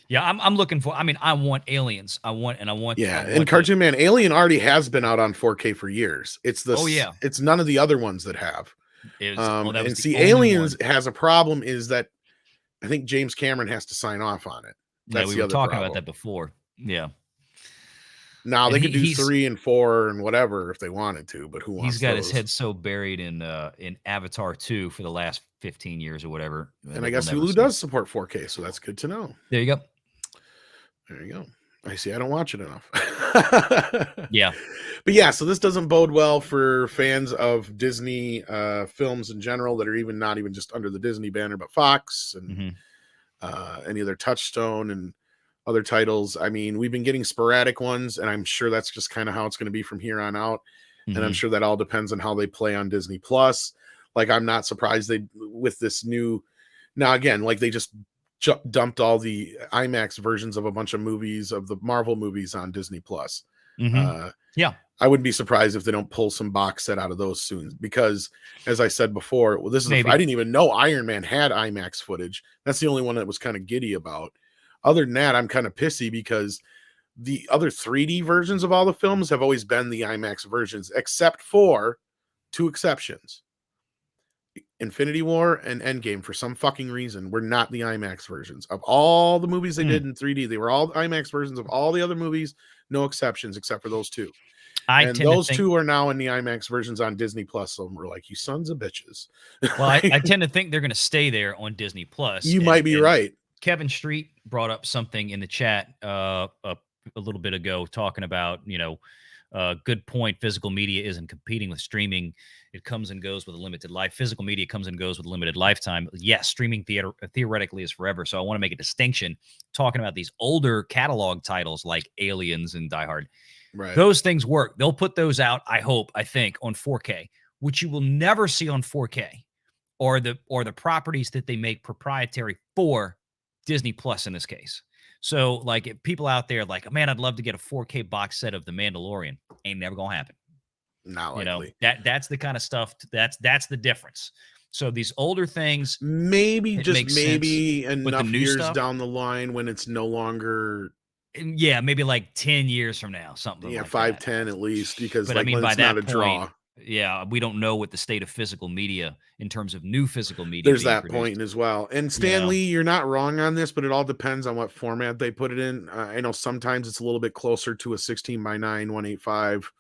Yeah, I'm looking for, I mean, I want Aliens. And Cartoon Man Alien already has been out on 4K for years. It's it's none of the other ones that have. That was And the see, only Aliens one. has a problem is that I think James Cameron has to sign off on it. Yeah, That's we the were other talking problem. about that before. Yeah. Now And they could do 3 and 4 and whatever if they wanted to, but who wants He's got those? his head so buried in Avatar 2 for the last 15 years or whatever. And I guess Hulu does support 4K, so that's good to know. There you go. There you go. I see. I don't watch it enough. Yeah. But yeah, so this doesn't bode well for fans of Disney films in general that are not even just under the Disney banner, but Fox and any other Touchstone and other titles. I mean, we've been getting sporadic ones, and I'm sure that's just kind of how it's going to be from here on out. And I'm sure that all depends on how they play on Disney Plus. Like, I'm not surprised with this new. Now, again, like they just dumped all the IMAX versions of a bunch of movies of the Marvel movies on Disney Plus. Yeah, I wouldn't be surprised if they don't pull some box set out of those soon, because as I said before, well, I didn't even know Iron Man had IMAX footage. That's the only one that was kind of giddy about. Other than that, I'm kind of pissy because The other 3D versions of all the films have always been the IMAX versions, except for two exceptions. Infinity War and Endgame, for some fucking reason, were not the IMAX versions. Of all the movies they did in 3D, they were all IMAX versions of all the other movies, no exceptions except for those two. I And tend to those think, two are now in the IMAX versions on Disney Plus. So we're like, you sons of bitches. well, I tend to think they're going to stay there on Disney Plus. You might be right. Kevin Street brought up something in the chat a little bit ago, talking about, good point. Physical media isn't competing with streaming. It comes and goes with a limited life. Physical media comes and goes with a limited lifetime. Yes, streaming theoretically is forever. So I want to make a distinction talking about these older catalog titles like Aliens and Die Hard. Right. Those things work. They'll put those out, I think, on 4K, which you will never see on 4K, or the properties that they make proprietary for Disney Plus in this case. So, like, if people out there like, man, I'd love to get a 4K box set of The Mandalorian, ain't never gonna happen. Not likely. That's the kind of stuff that's the difference. So these older things, maybe enough years stuff, down the line when it's no longer. Yeah, maybe like 10 years from now, something. Yeah, like 5, that. 10 at least, because but like, I mean, when by it's that not a point, draw. Yeah, we don't know what the state of physical media in terms of new physical media. There's that point as well. And Stanley, you're not wrong on this, but it all depends on what format they put it in. I know sometimes it's a little bit closer to a 16:9, 185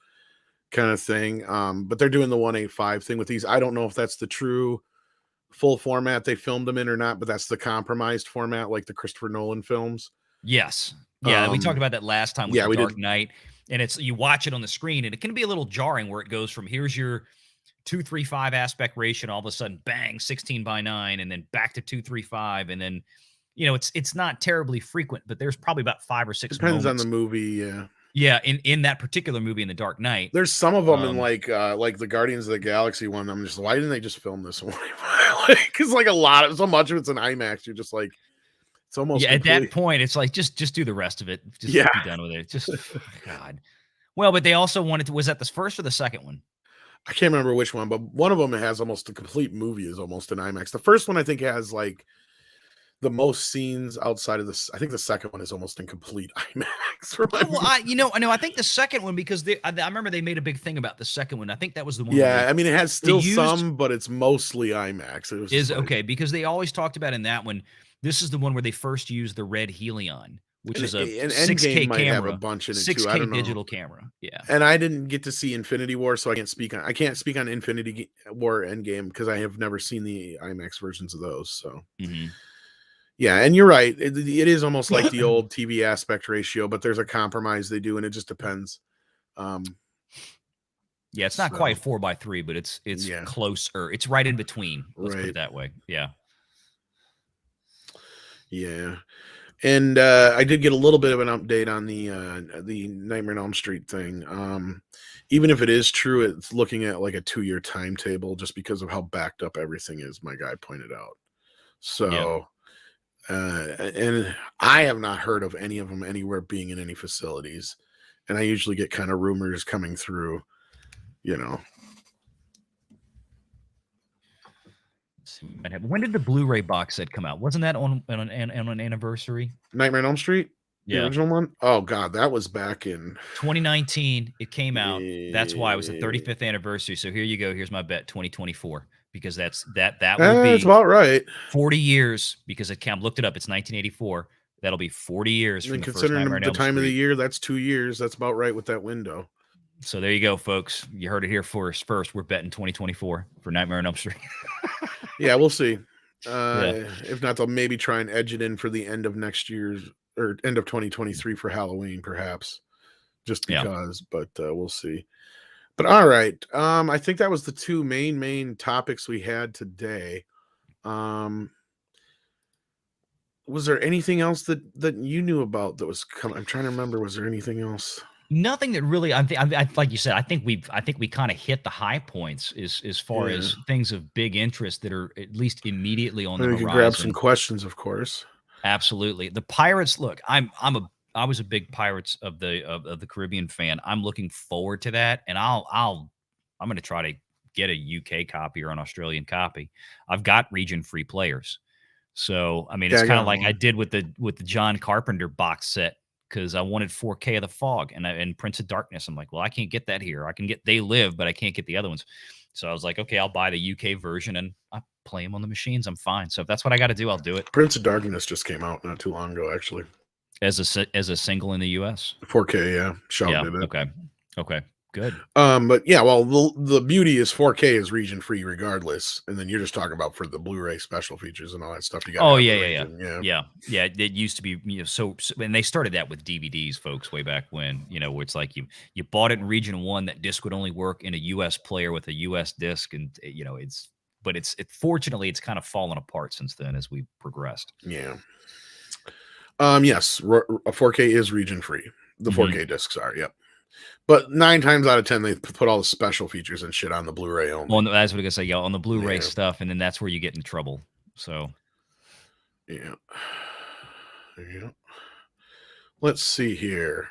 kind of thing. But they're doing the 185 thing with these. I don't know if that's the true full format they filmed them in or not, but that's the compromised format, like the Christopher Nolan films. Yes. Yeah, we talked about that last time with The Dark Knight. And you watch it on the screen, and it can be a little jarring where it goes from here's your 2:3:5 aspect ratio, and all of a sudden, bang, 16:9, and then back to 2:3:5, and then it's not terribly frequent, but there's probably about 5 or 6 depends moments. on the movie. Yeah, in that particular movie, in The Dark Knight, there's some of them in like the Guardians of the Galaxy one. I'm just, why didn't they just film this one? Because like so much of it's an IMAX. You're just like, it's almost at that point, it's like just do the rest of it. Just be done with it. Just God. Well, but they also wanted to. Was that the first or the second one? I can't remember which one, but one of them has almost a complete movie is almost an IMAX. The first one I think has like the most scenes outside of this. I think the second one is almost in complete IMAX. I think the second one, because I remember they made a big thing about the second one. I think that was the one. Yeah, I mean, it has still some, but it's mostly IMAX. It was okay, because they always talked about in that one. This is the one where they first used the red Helion, which is a 6K might camera, have a bunch in it 6K too. I don't know. digital camera. Yeah, and I didn't get to see Infinity War, so I can't speak on Infinity War Endgame because I have never seen the IMAX versions of those. So. Mm-hmm. Yeah, and you're right. It is almost like the old TV aspect ratio, but there's a compromise they do, and it just depends. Yeah, it's not quite 4:3, but it's closer. It's right in between. Let's put it that way. Yeah. Yeah. And I did get a little bit of an update on the Nightmare on Elm Street thing. Even if it is true, it's looking at like a 2-year timetable just because of how backed up everything is, my guy pointed out. So, and I have not heard of any of them anywhere being in any facilities. And I usually get kind of rumors coming through, When did the Blu-ray box set come out? Wasn't that on an anniversary? Nightmare on Elm Street? The original one? Oh God, that was back in 2019. It came out. That's why it was the 35th anniversary. So here you go. Here's my bet: 2024, because that will be. That's about right. 40 years, because I looked it up. It's 1984. That'll be 40 years from the first considering Nightmare on Elm time Street. of the year. That's 2 years. That's about right with that window. So there you go, folks. You heard it here first. We're betting 2024 for Nightmare on Elm Street. Yeah, we'll see. If not, they'll maybe try and edge it in for the end of next year's or end of 2023 for Halloween, perhaps, just because. But we'll see. But all right, I think that was the two main topics we had today. Was there anything else that you knew about that was coming? I'm trying to remember. Was there anything else? Nothing that really. I like you said. I think we kind of hit the high points as far as things of big interest that are at least immediately on the horizon. We can grab some questions, of course. Absolutely. The Pirates. Look, I was a big Pirates of the Caribbean fan. I'm looking forward to that, and I'm going to try to get a UK copy or an Australian copy. I've got region free players, so I mean it's kind of like I did with the John Carpenter box set because I wanted 4K of The Fog and Prince of Darkness. I'm like, well, I can't get that here. I can get They Live, but I can't get the other ones. So I was like, okay, I'll buy the UK version and I play them on the machines. I'm fine. So if that's what I got to do, I'll do it. Prince of Darkness just came out not too long ago, actually. As a single in the US. 4K, yeah. Shaw did it. Okay. Good. But yeah, well, the beauty is 4K is region free regardless, and then you're just talking about for the Blu-ray special features and all that stuff. You got yeah. It used to be so and they started that with DVDs, folks, way back when. Where it's like you bought it in region 1. That disc would only work in a US player with a US disc, and fortunately it's kind of fallen apart since then as we progressed. Yeah. Yes, a 4K is region free. The 4K discs are, yep. But 9 times out of 10, they put all the special features and shit on the Blu-ray only. Well, that's what I was gonna say. Yeah, on the Blu-ray stuff, and then that's where you get in trouble. So, yeah. Let's see here.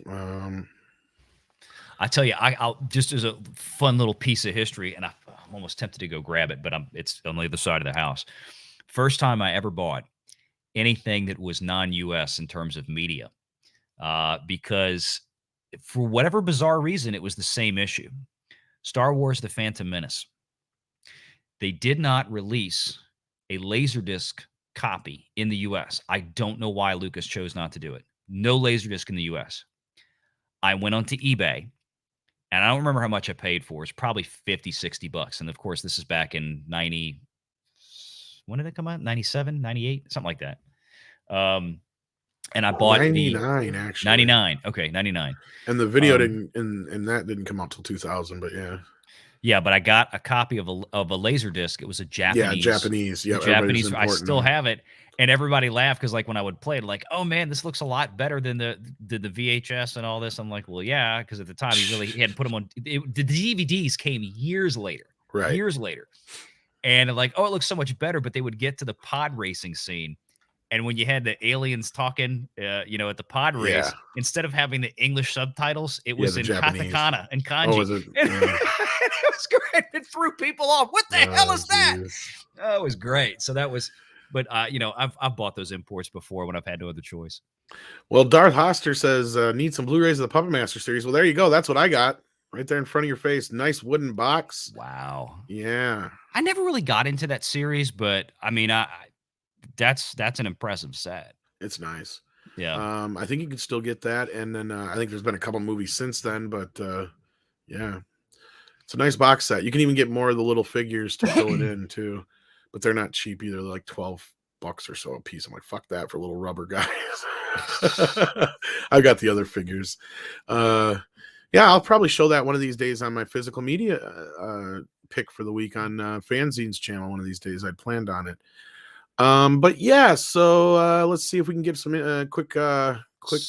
I tell you, I'll just as a fun little piece of history, and I'm almost tempted to go grab it, but it's on the other side of the house. First time I ever bought anything that was non-US in terms of media, because for whatever bizarre reason, it was the same issue. Star Wars: The Phantom Menace. They did not release a Laserdisc copy in the US. I don't know why Lucas chose not to do it. No Laserdisc in the US. I went onto eBay, and I don't remember how much I paid for it. It's probably $50-$60. And of course, this is back in 90. When did it come out? 97, 98, something like that. And I bought 99, actually. 99. Okay, 99. And the video didn't come out till 2000, but yeah. Yeah, but I got a copy of a Laserdisc. It was a Japanese. Yeah, Japanese. Yeah, Japanese. I still have it, and everybody laughed because, like, when I would play it, like, oh man, this looks a lot better than the VHS and all this. I'm like, well, yeah, because at the time he hadn't put them on. The DVDs came years later. Right. Years later, and like, oh, it looks so much better. But they would get to the pod racing scene. And when you had the aliens talking, at the pod race, instead of having the English subtitles, it was in Japanese. Katakana and kanji. Oh, was it? And it was great. It threw people off. What the hell is that? Oh, it was great. So that was, but I've bought those imports before when I've had no other choice. Well, Darth Hoster says need some Blu-rays of the Puppet Master series. Well, there you go. That's what I got right there in front of your face. Nice wooden box. Wow. Yeah. I never really got into that series, but I mean, that's an impressive set. It's nice. Yeah. I think you can still get that, and then I think there's been a couple movies since then, but yeah, it's a nice box set. You can even get more of the little figures to fill it in too, but they're not cheap either. They're like $12 or so a piece. I'm like, fuck that for little rubber guys. I've got the other figures. Yeah, I'll probably show that one of these days on my physical media pick for the week on Fanzine's channel. One of these days, I'd planned on it. But yeah, so let's see if we can get some quick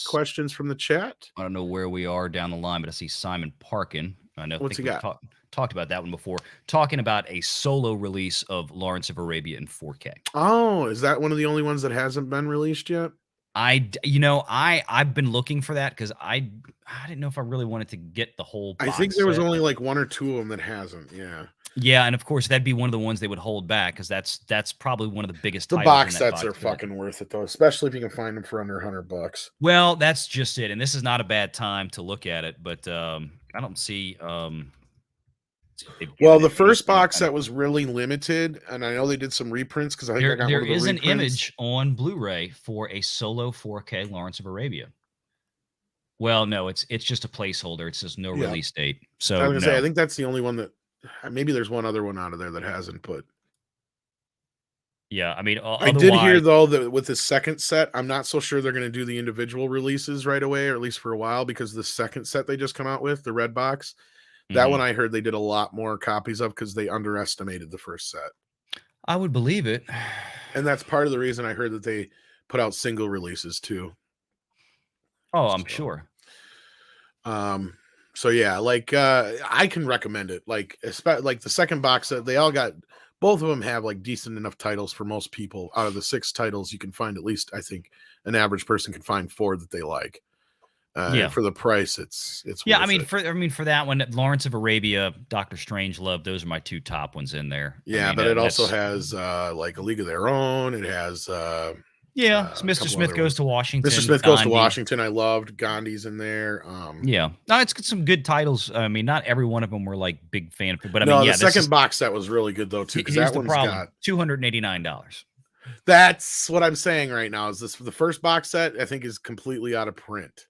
questions from the chat. I don't know where we are down the line, but I see Simon Parkin. I know. What's he got? Talked about that one before. Talking about a solo release of Lawrence of Arabia in 4K. Oh, is that one of the only ones that hasn't been released yet? I've been looking for that because I didn't know if I really wanted to get the whole box I think there was set. only like 1 or 2 of them that hasn't. Yeah. Yeah, and of course that'd be one of the ones they would hold back because that's probably one of the biggest. The box sets are fucking worth it though, especially if you can find them for under $100. Well, that's just it, and this is not a bad time to look at it, but I don't see. Well, the first box set was really limited, and I know they did some reprints because I think there is an image on Blu-ray for a solo 4K Lawrence of Arabia. Well, no, it's just a placeholder. It says no release date. So I was gonna say, I think that's the only one that. Maybe there's one other one out of there that hasn't put. Yeah, I mean, I did hear though that with the second set, I'm not so sure they're going to do the individual releases right away, or at least for a while, because the second set they just come out with, the red box, that one I heard they did a lot more copies of because they underestimated the first set. I would believe it, and that's part of the reason I heard that they put out single releases too. Oh, I'm sure. So yeah, like I can recommend it. Like the second box set, they all got, both of them have like decent enough titles for most people. Out of the 6 titles, you can find at least, I think, an average person can find 4 that they like. For the price, it's yeah. I mean, for that one, Lawrence of Arabia, Doctor Strangelove, those are my 2 top ones in there. Yeah, but it also has like A League of Their Own. It has Yeah, A Mr. couple Smith other Goes ones. to Washington. Mr. Smith Goes to Gandhi. Washington. I loved Gandhi's in there. Yeah, no, it's got some good titles. I mean, not every one of them were like big fan, but I mean, No, the yeah, this second is. box set was really good though too, because Here's that the one's problem: got. $289. That's what I'm saying right now. Is this the first box set? I think is completely out of print.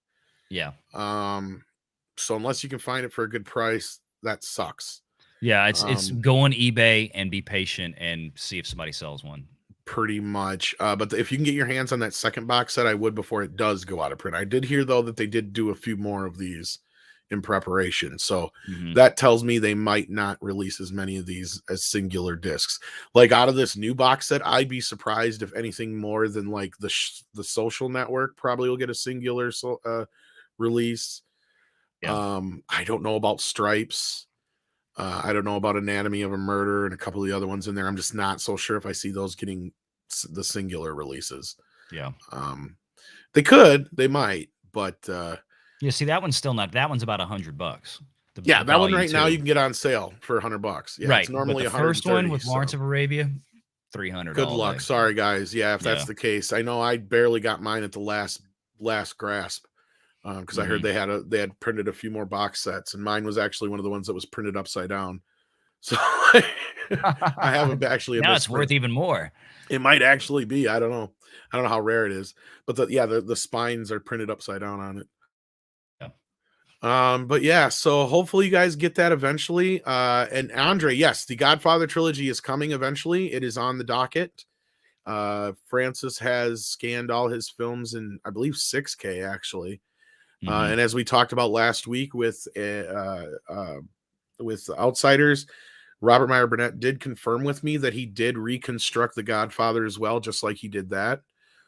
Yeah, So unless you can find it for a good price, that sucks. yeah, it's go on eBay and be patient and see if somebody sells one. Pretty much. But if you can get your hands on that second box set, I would before it does go out of print. I did hear though that they did do a few more of these in preparation. So that tells me they might not release as many of these as singular discs. Like out of this new box set, I'd be surprised if anything more than like the Social Network probably will get a singular release. Yeah. I don't know about Stripes. I don't know about Anatomy of a Murder and a couple of the other ones in there. I'm just not so sure if I see those getting the singular releases. Yeah. They might, but yeah. See, that one's still not. That one's about $100. Yeah, that one right now you can get on sale for $100. Yeah, right. It's normally but the first one with so. Lawrence of Arabia, $300. Good luck. Sorry, guys. Yeah, if that's the case, I know I barely got mine at the last grasp because I heard they had printed a few more box sets, and mine was actually one of the ones that was printed upside down. So I haven't actually. Now it's worth even more. It might actually be. I don't know. I don't know how rare it is, but the spines are printed upside down on it. But yeah, so hopefully you guys get that eventually. And Andre, yes, the Godfather trilogy is coming eventually. It is on the docket. Francis has scanned all his films in, I believe, 6K actually. And as we talked about last week with Outsiders, Robert Meyer Burnett did confirm with me that he did reconstruct The Godfather as well, just like he did that.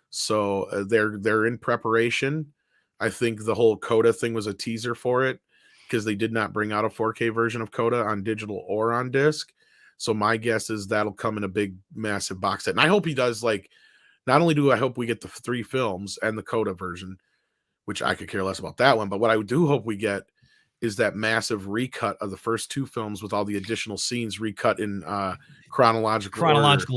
So they're in preparation. I think the whole Coda thing was a teaser for it because they did not bring out a 4K version of Coda on digital or on disc. So my guess is that'll come in a big, massive box set. And I hope he does, like, not only do I hope we get the 3 films and the Coda version, which I could care less about that one, but what I do hope we get is that massive recut of the first 2 films with all the additional scenes recut in chronological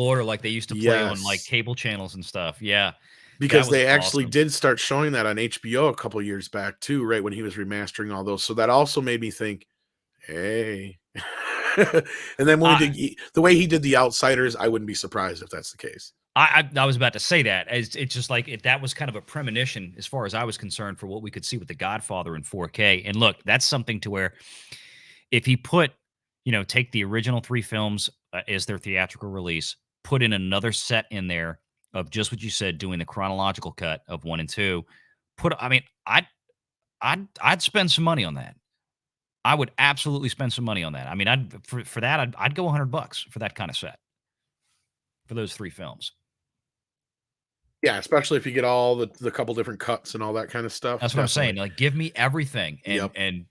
order like they used to play on like cable channels and stuff. Yeah. Because they actually did start showing that on HBO a couple years back too, right when he was remastering all those. So that also made me think, hey. And then when the way he did The Outsiders, I wouldn't be surprised if that's the case. I was about to say that. It's just like that was kind of a premonition as far as I was concerned for what we could see with The Godfather in 4K. And look, that's something to where if he put, take the original 3 films as their theatrical release, put in another set in there of just what you said, doing the chronological cut of 1 and 2, I'd spend some money on that. I would absolutely spend some money on that. I mean, I'd go $100 for that kind of set for those 3 films. Yeah, especially if you get all the couple different cuts and all that kind of stuff. That's what I'm saying. Like, give me everything and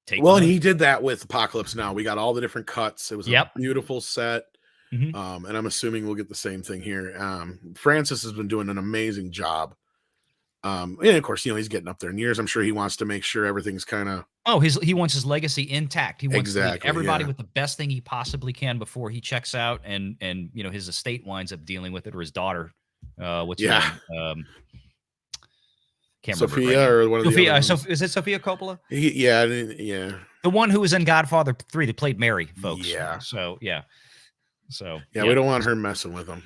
take. Well, and he did that with Apocalypse Now. We got all the different cuts. It was a beautiful set. And I'm assuming we'll get the same thing here. Francis has been doing an amazing job. And of course, he's getting up there in years. I'm sure he wants to make sure everything's kind of. Oh, he wants his legacy intact. He wants to leave everybody with the best thing he possibly can before he checks out, and his estate winds up dealing with it, or his daughter. What's her name? Can't Sophia remember. Or one of the other is it Sophia Coppola? Yeah. The one who was in Godfather 3 that played Mary, folks. Yeah. So yeah. We don't want her messing with him.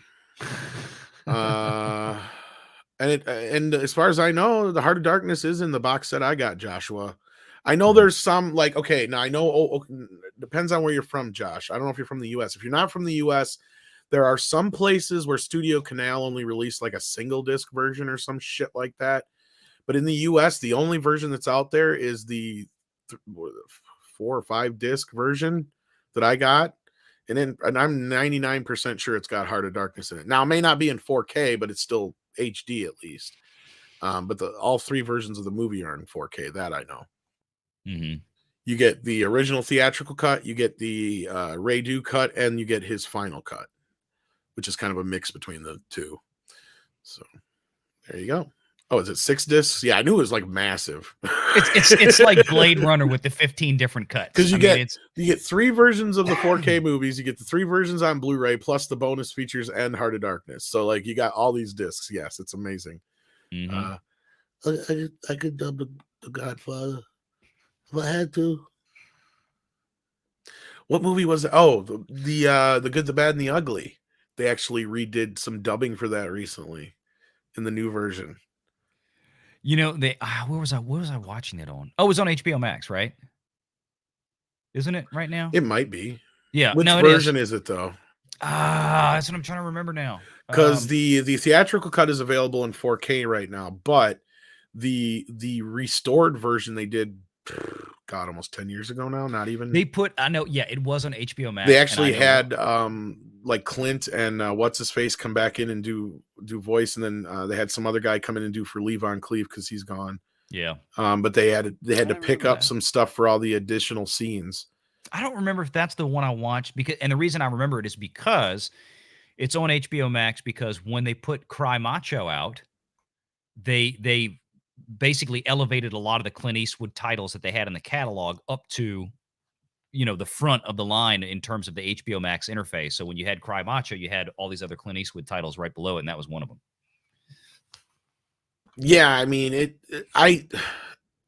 And as far as I know, The Heart of Darkness is in the box set I got, Joshua. I know there's some now I know depends on where you're from, Josh. I don't know if you're from the US. If you're not from the US, there are some places where Studio Canal only released like a single disc version or some shit like that. But in the US, the only version that's out there is the 4 or 5 disc version that I got. And I'm 99% sure it's got Heart of Darkness in it. Now, it may not be in 4K, but it's still HD at least. But all 3 versions of the movie are in 4K. That I know. You get the original theatrical cut, you get the Redo cut, and you get his final cut, which is kind of a mix between the 2. So there you go. Oh, is it 6 discs? Yeah, I knew it was like massive. It's like Blade Runner with the 15 different cuts. Because I mean, it's you get 3 versions of the 4K movies. You get the 3 versions on Blu-ray plus the bonus features and Heart of Darkness. So like you got all these discs. Yes, it's amazing. Mhm. I could dub the Godfather if I had to. What movie was it? Oh, the Good, the Bad, and the Ugly. They actually redid some dubbing for that recently in the new version. You know, they where was I watching it on? Oh, it was on HBO Max, right? Isn't it right now? It might be. Yeah, Which no, it version is. is it though? That's what I'm trying to remember now. Because the theatrical cut is available in 4K right now, but the restored version they did, God, almost 10 years ago now. Not even. I know, yeah, it was on HBO Max. They actually had like Clint and what's his face come back in and do voice, and then they had some other guy come in and do for Lee Von Cleef because he's gone. Yeah. But they had to pick up some stuff for all the additional scenes. I don't remember if that's the one I watched, and the reason I remember it is because it's on HBO Max, because when they put Cry Macho out, they basically elevated a lot of the Clint Eastwood titles that they had in the catalog up to, the front of the line in terms of the HBO Max interface. So when you had Cry Macho, you had all these other Clint Eastwood titles right below it, and that was one of them. Yeah, I mean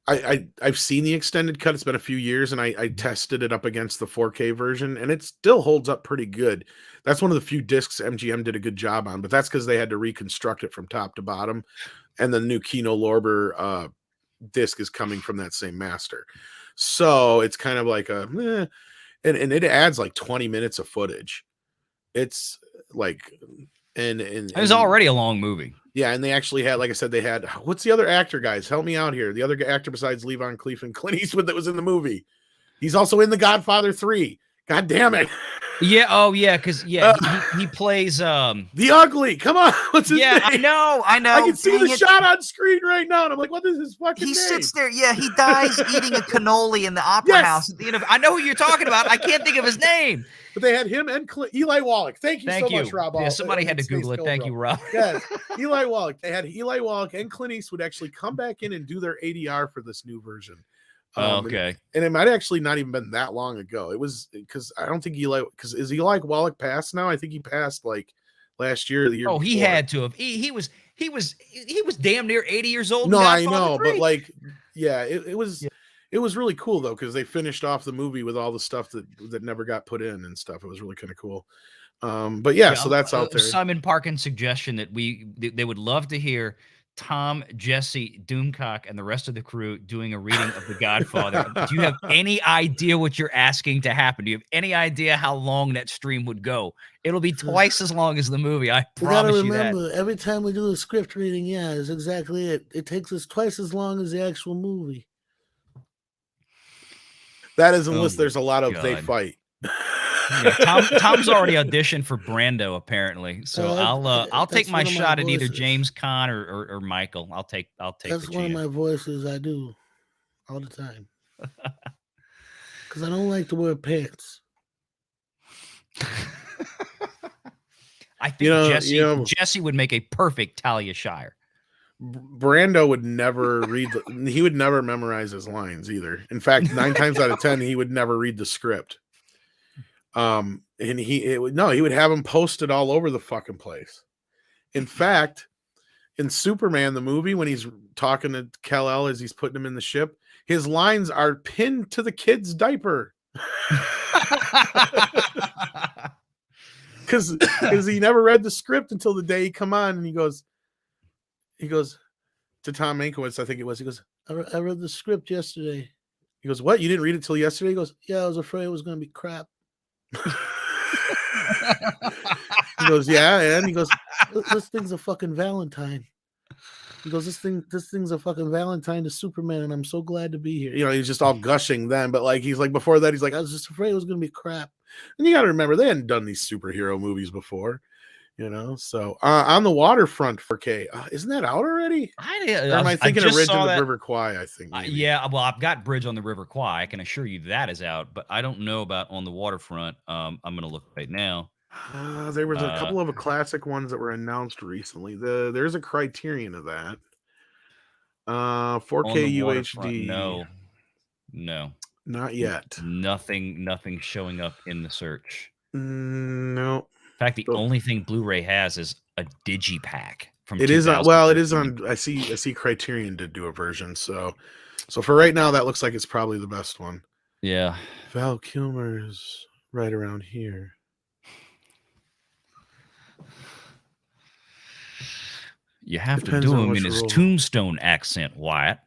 I've seen the extended cut. It's been a few years, and I tested it up against the 4K version, and it still holds up pretty good. That's one of the few discs MGM did a good job on, but that's because they had to reconstruct it from top to bottom, and the new Kino Lorber disc is coming from that same master. So it's kind of like and it adds like 20 minutes of footage. It's like and it was already a long movie. Yeah, and they actually had, like I said, they had, what's the other actor, guys? Help me out here. The other actor besides Lee Von Cleef and Clint Eastwood that was in the movie. He's also in The Godfather 3. God damn it. Yeah, because he plays The Ugly. Come on. What's his name? I know. I can see the shot on screen right now, and I'm like, what is his fucking name? He sits there. Yeah, he dies eating a cannoli in the opera house. I know who you're talking about. I can't think of his name. But they had him and Eli Wallach. Thank you so much, Rob. Yeah, somebody had to Google it. Thank you, Rob. Yes, Eli Wallach. They had Eli Wallach and Clint Eastwood actually come back in and do their ADR for this new version. Okay. And it might actually not even been that long ago. It was because I don't think is Eli Wallach passed now? I think he passed like last year or the year before. He had to have. He was damn near 80 years old. No, I know, but like, yeah, it was. It was really cool though, because they finished off the movie with all the stuff that never got put in and stuff. It was really kind of cool. But yeah, so that's out there. Simon Parkin's suggestion that they would love to hear Tom, Jesse, Doomcock, and the rest of the crew doing a reading of The Godfather. Do you have any idea what you're asking to happen? Do you have any idea how long that stream would go? It'll be twice as long as the movie. I promise you that. You gotta remember, every time we do a script reading, yeah, that's exactly it. It takes us twice as long as the actual movie. That is unless there's a lot of God. they fight. Yeah, Tom's already auditioned for Brando apparently, so I'll take my shot at either James Caan or Michael. I'll take. That's one of my voices I do all the time because I don't like to wear pants. I think Jesse would make a perfect Talia Shire. Brando would never read he would never memorize his lines either. In fact, 9 times out of 10 he would never read the script. And he would have him posted all over the fucking place. In fact, in Superman the movie, when he's talking to Kal-El as he's putting him in the ship, his lines are pinned to the kid's diaper. Because he never read the script until the day he come on, and he goes to Tom Mankiewicz, I think it was. He goes, I read the script yesterday. He goes, what? You didn't read it till yesterday? He goes, yeah, I was afraid it was going to be crap. He goes, yeah, and he goes, this thing's a fucking Valentine. He goes, this thing's a fucking Valentine to Superman, and I'm so glad to be here. He's just all gushing then, but like he's like before that, he's like, I was just afraid it was going to be crap. And you got to remember, they hadn't done these superhero movies before. So On the Waterfront 4K, isn't that out already? Or am I thinking of Bridge on the River Kwai? I think. Yeah, well, I've got Bridge on the River Kwai. I can assure you that is out, but I don't know about On the Waterfront. I'm going to look right now. There was a couple of classic ones that were announced recently. There's a Criterion of that. 4K waterfront. UHD. No, Not yet. nothing showing up in the search. No. In fact, the only thing Blu-ray has is a digipack from It is on. Well, it is 2013. on. I see Criterion did do a version. So for right now, that looks like it's probably the best one. Yeah. Val Kilmer's right around here. You have Depends to do on him which in his role. Tombstone accent, Wyatt.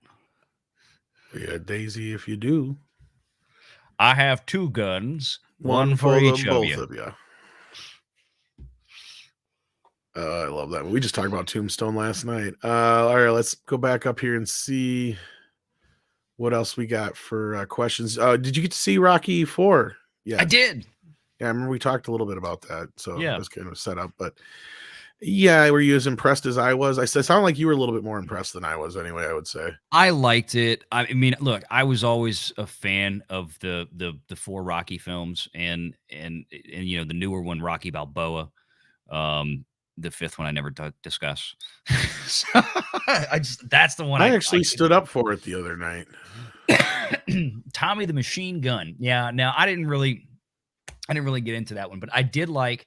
Yeah, Daisy, if you do. I have 2 guns, one for the each of both you. of you. I love that. We just talked about Tombstone last night. All right, let's go back up here and see what else we got for questions. Did you get to see Rocky 4? Yeah, I did. Yeah, I remember we talked a little bit about that. So Yeah. that's kind of set up. But yeah, were you as impressed as I was? I said, sound like you were a little bit more impressed than I was anyway, I would say. I liked it. I mean, look, I was always a fan of the 4 Rocky films and you know, the newer one, Rocky Balboa. The 5th one I never discuss. So, that's the one I actually stood up for it the other night. Tommy the Machine Gun. Yeah. Now I didn't really get into that one, but I did like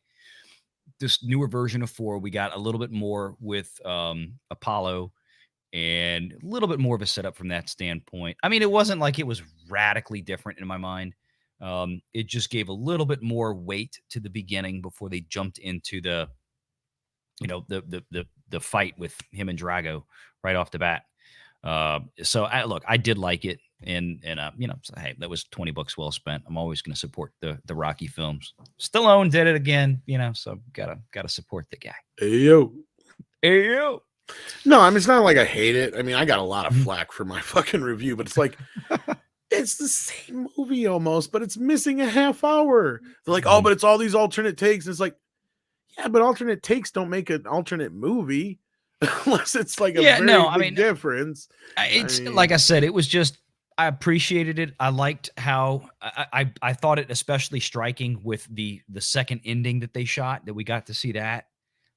this newer version of 4. We got a little bit more with Apollo and a little bit more of a setup from that standpoint. I mean, it wasn't like it was radically different in my mind. It just gave a little bit more weight to the beginning before they jumped into the, you know, the fight with him and Drago right off the bat. So I did like it. And you know, so, hey, that was $20 well spent. I'm always going to support the Rocky films. Stallone did it again, you know, so gotta support the guy. Hey yo. No, I mean, it's not like I hate it. I mean, I got a lot of flack for my fucking review, but it's like it's the same movie almost, but it's missing a half hour. They're like, oh, but it's all these alternate takes. And it's like, yeah, but alternate takes don't make an alternate movie unless it's like a big difference. It's like I said, it was just, I appreciated it. I liked how I thought it especially striking with the second ending that they shot, that we got to see that.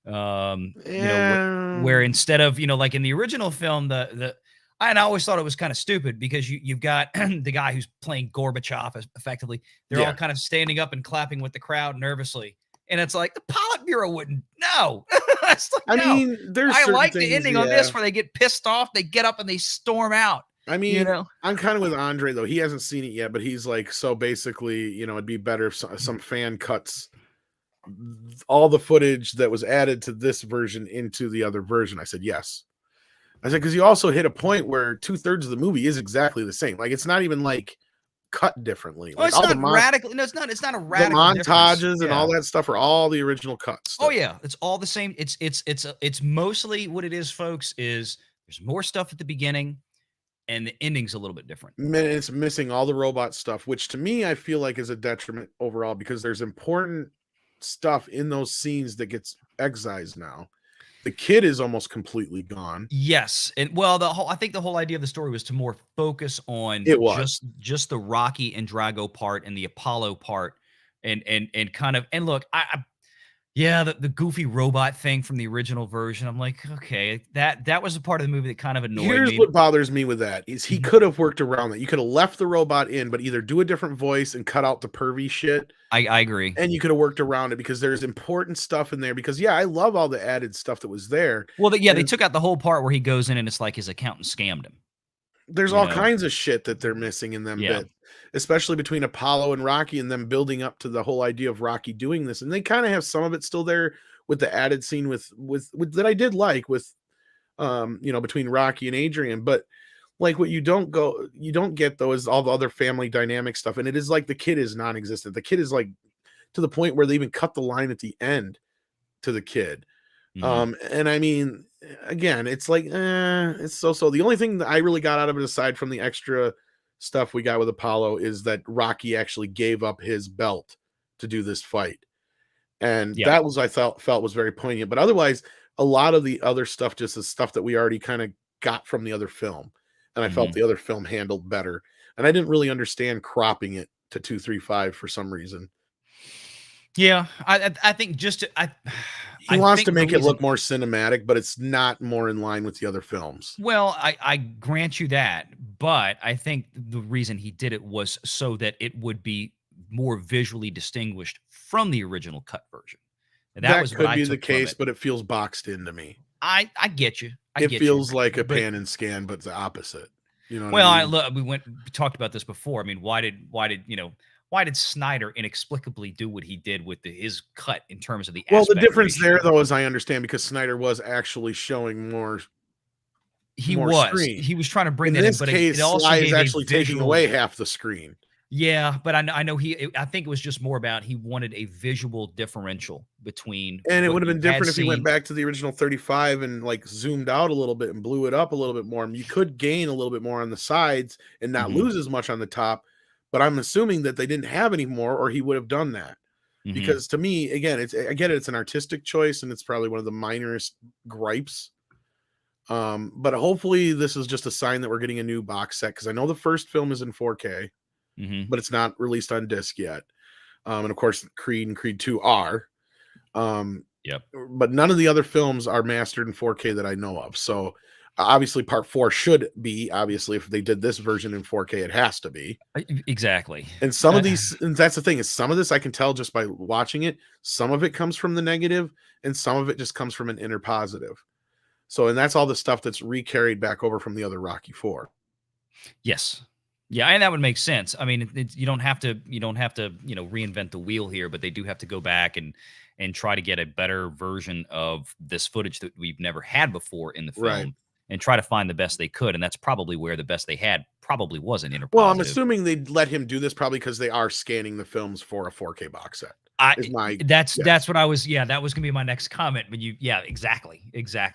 You know, where instead of, you know, like in the original film, I always thought it was kind of stupid because you've got the guy who's playing Gorbachev effectively. They're all kind of standing up and clapping with the crowd nervously. And it's like the Politburo wouldn't. No. Like, I mean, there's I like the ending on this where they get pissed off, they get up and they storm out. I mean, you know? I'm kind of with Andre though. He hasn't seen it yet, but he's like, so basically, you know, it'd be better if some fan cuts all the footage that was added to this version into the other version. I said, yes. I said, because you also hit a point where 2/3 of the movie is exactly the same. Like, it's not even like cut differently. Well, like, it's not radically. No, it's not. It's not a radical. The montages and all that stuff are all the original cuts. Oh yeah, it's all the same. It's mostly what it is, folks. Is there's more stuff at the beginning, and the ending's a little bit different. It's missing all the robot stuff, which to me I feel like is a detriment overall because there's important stuff in those scenes that gets excised now. The kid is almost completely gone. Yes, and well, I think the whole idea of the story was to more focus on just the Rocky and Drago part and the Apollo part, and kind of, and look, the goofy robot thing from the original version. I'm like, okay, that was a part of the movie that kind of annoyed me. Here's what bothers me with that is he could have worked around that. You could have left the robot in, but either do a different voice and cut out the pervy shit. I agree. And you could have worked around it because there's important stuff in there. Because I love all the added stuff that was there. Well, they took out the whole part where he goes in and it's like his accountant scammed him. There's all kinds of shit that they're missing in them bits, especially between Apollo and Rocky and them building up to the whole idea of Rocky doing this. And they kind of have some of it still there with the added scene with that I did like with, between Rocky and Adrian. But like what you don't get though is all the other family dynamic stuff. And it is like the kid is non-existent. The kid is like to the point where they even cut the line at the end to the kid. And I mean, again, it's like, it's so. The only thing that I really got out of it, aside from the extra stuff we got with Apollo, is that Rocky actually gave up his belt to do this fight. And that was, I felt was very poignant. But otherwise, a lot of the other stuff just is stuff that we already kind of got from the other film. And I felt the other film handled better. And I didn't really understand cropping it to 2:35 for some reason. Yeah, I think He wants to make it look more cinematic, but it's not more in line with the other films. Well, I grant you that, but I think the reason he did it was so that it would be more visually distinguished from the original cut version. And that was could what I be took the from case, it. but it feels boxed in to me. I get you. It feels like a pan and scan, but the opposite. You know what I mean? We talked about this before. I mean, why did Snyder inexplicably do what he did with his cut in terms of the Well, the aspect difference ratio? there, though, as I understand, because Snyder was actually showing more. He more was. Screen. He was trying to bring in that this in, but case, it also Sly gave is actually taking away half the screen. Yeah, but I know I think it was just more about he wanted a visual differential between. And it would have been different if he went back to the original 35 and like zoomed out a little bit and blew it up a little bit more. You could gain a little bit more on the sides and not lose as much on the top. But I'm assuming that they didn't have any more, or he would have done that. Because to me, again, I get it, it's an artistic choice, and it's probably one of the minorest gripes. But hopefully this is just a sign that we're getting a new box set, because I know the first film is in 4K, but it's not released on disc yet. And of course, Creed and Creed 2 are. But none of the other films are mastered in 4K that I know of. So obviously part 4 should be, obviously, if they did this version in 4K, it has to be. Exactly. And some of these, and that's the thing, is some of this I can tell just by watching it. Some of it comes from the negative, and some of it just comes from an inner positive. So, and that's all the stuff that's recarried back over from the other Rocky 4. Yes. Yeah, and that would make sense. I mean, you don't have to, reinvent the wheel here, but they do have to go back and try to get a better version of this footage that we've never had before in the film, and try to find the best they could. And that's probably where the best they had probably was an inner positive. Well, I'm assuming they'd let him do this probably because they are scanning the films for a 4K box set. That's what I was. Yeah, that was gonna be my next comment. But exactly.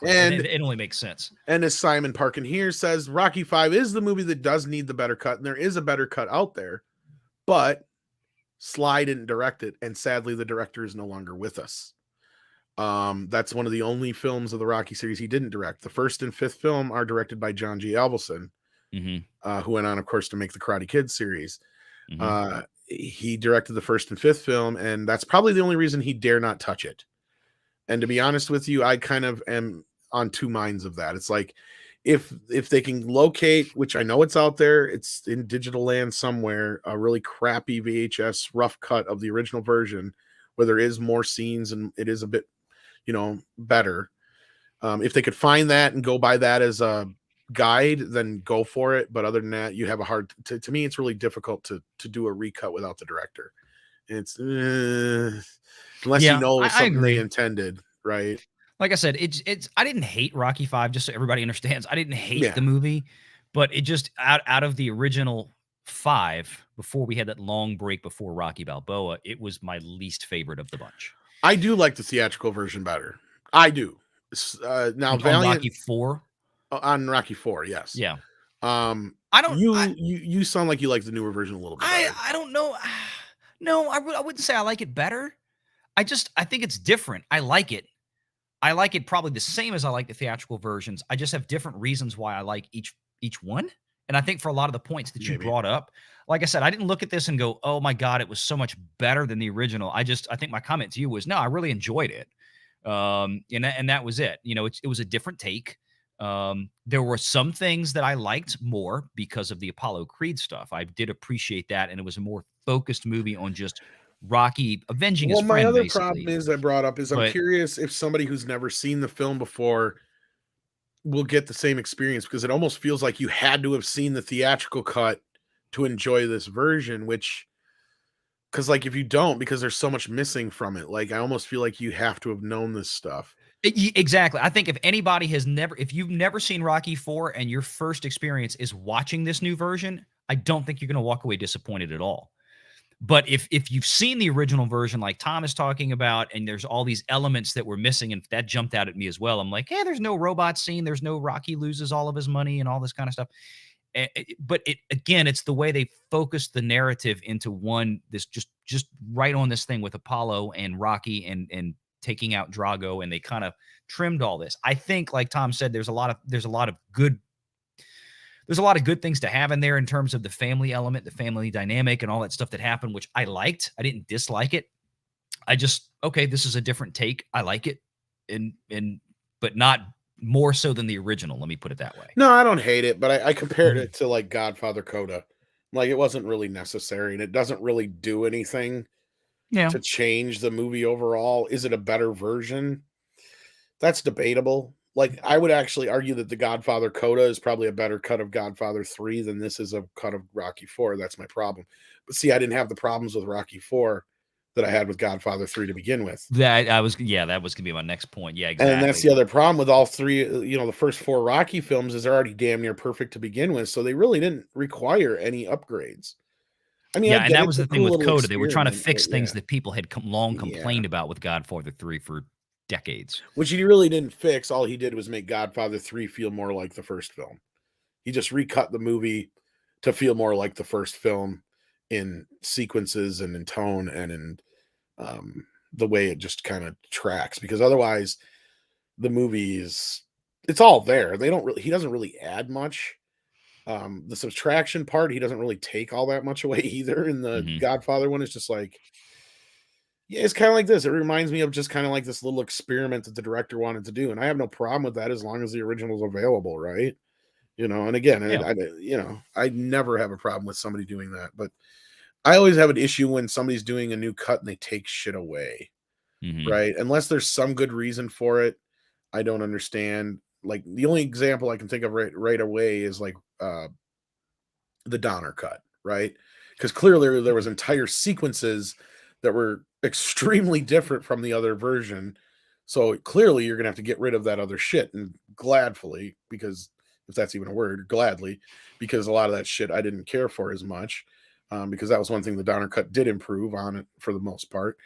And it only makes sense. And as Simon Parkin here says, Rocky 5 is the movie that does need the better cut, and there is a better cut out there, but Sly didn't direct it, and sadly, the director is no longer with us. That's one of the only films of the Rocky series he didn't direct. The first and fifth film are directed by John G. Avildsen, who went on, of course, to make the Karate Kid series. He directed the first and fifth film, and that's probably the only reason he dare not touch it. And to be honest with you, I kind of am on two minds of that. It's like, if they can locate, which I know it's out there, it's in digital land somewhere, a really crappy VHS rough cut of the original version where there is more scenes and it is a bit, better. If they could find that and go by that as a guide, then go for it. But other than that, you have a hard to me, it's really difficult to do a recut without the director. It's unless something they intended, right? Like I said, it's I didn't hate Rocky 5, just so everybody understands. I didn't hate the movie, but it just out of the original 5, before we had that long break before Rocky Balboa, it was my least favorite of the bunch. I do like the theatrical version better. I do. Now on Valiant Rocky 4? On Rocky 4, yes. Yeah. I don't. You sound like you like the newer version a little bit better. I don't know. No, I wouldn't say I like it better. I think it's different. I like it. I like it probably the same as I like the theatrical versions. I just have different reasons why I like each one. And I think for a lot of the points that you brought up, like I said, I didn't look at this and go, "Oh my God, it was so much better than the original." I think my comment to you was, "No, I really enjoyed it," and that was it. It was a different take. There were some things that I liked more because of the Apollo Creed stuff. I did appreciate that, and it was a more focused movie on just Rocky avenging his friend. Well, my other basically. problem is I brought up is I'm curious if somebody who's never seen the film before will get the same experience, because it almost feels like you had to have seen the theatrical cut to enjoy this version, because like if you don't, because there's so much missing from it, like I almost feel like you have to have known this stuff. Exactly. I think if you've never seen Rocky 4 and your first experience is watching this new version, I don't think you're going to walk away disappointed at all. But if you've seen the original version, like Tom is talking about, and there's all these elements that were missing, and that jumped out at me as well. I'm like, hey, there's no robot scene. There's no Rocky loses all of his money and all this kind of stuff. But it's the way they focused the narrative into one, this just right on this thing with Apollo and Rocky and taking out Drago, and they kind of trimmed all this. I think, like Tom said, there's a lot of good things to have in there in terms of the family element, the family dynamic, and all that stuff that happened, which I liked. I didn't dislike it. This is a different take. I like it. but not more so than the original. Let me put it that way. No, I don't hate it, but I compared it to like Godfather Coda. Like it wasn't really necessary, and it doesn't really do anything to change the movie overall. Is it a better version? That's debatable. Like I would actually argue that the Godfather Coda is probably a better cut of Godfather 3 than this is a cut of Rocky 4. That's my problem. But see, I didn't have the problems with Rocky 4 that I had with Godfather 3 to begin with. That was gonna be my next point. Yeah, exactly. And that's the other problem with all three, the first 4 Rocky films is they're already damn near perfect to begin with, so they really didn't require any upgrades. I mean, and that was the thing with Coda. They were trying to fix things yeah. that people had long complained about with Godfather 3 for decades. Which he really didn't fix. All he did was make Godfather 3 feel more like the first film. He just recut the movie to feel more like the first film in sequences and in tone and in the way it just kind of tracks, because otherwise the movie it's all there. He doesn't really add much. The subtraction part, he doesn't really take all that much away either. In the Godfather one, it's just like, yeah, it's kind of like this. It reminds me of just kind of like this little experiment that the director wanted to do. And I have no problem with that as long as the original's available, right? And again, I never have a problem with somebody doing that, but I always have an issue when somebody's doing a new cut and they take shit away, right? Unless there's some good reason for it, I don't understand. Like the only example I can think of right away is like the Donner cut, right? Because clearly there was entire sequences that were extremely different from the other version. So clearly you're gonna have to get rid of that other shit, and gladly, because if that's even a word, gladly, because a lot of that shit I didn't care for as much. Because that was one thing the Donner cut did improve on it for the most part.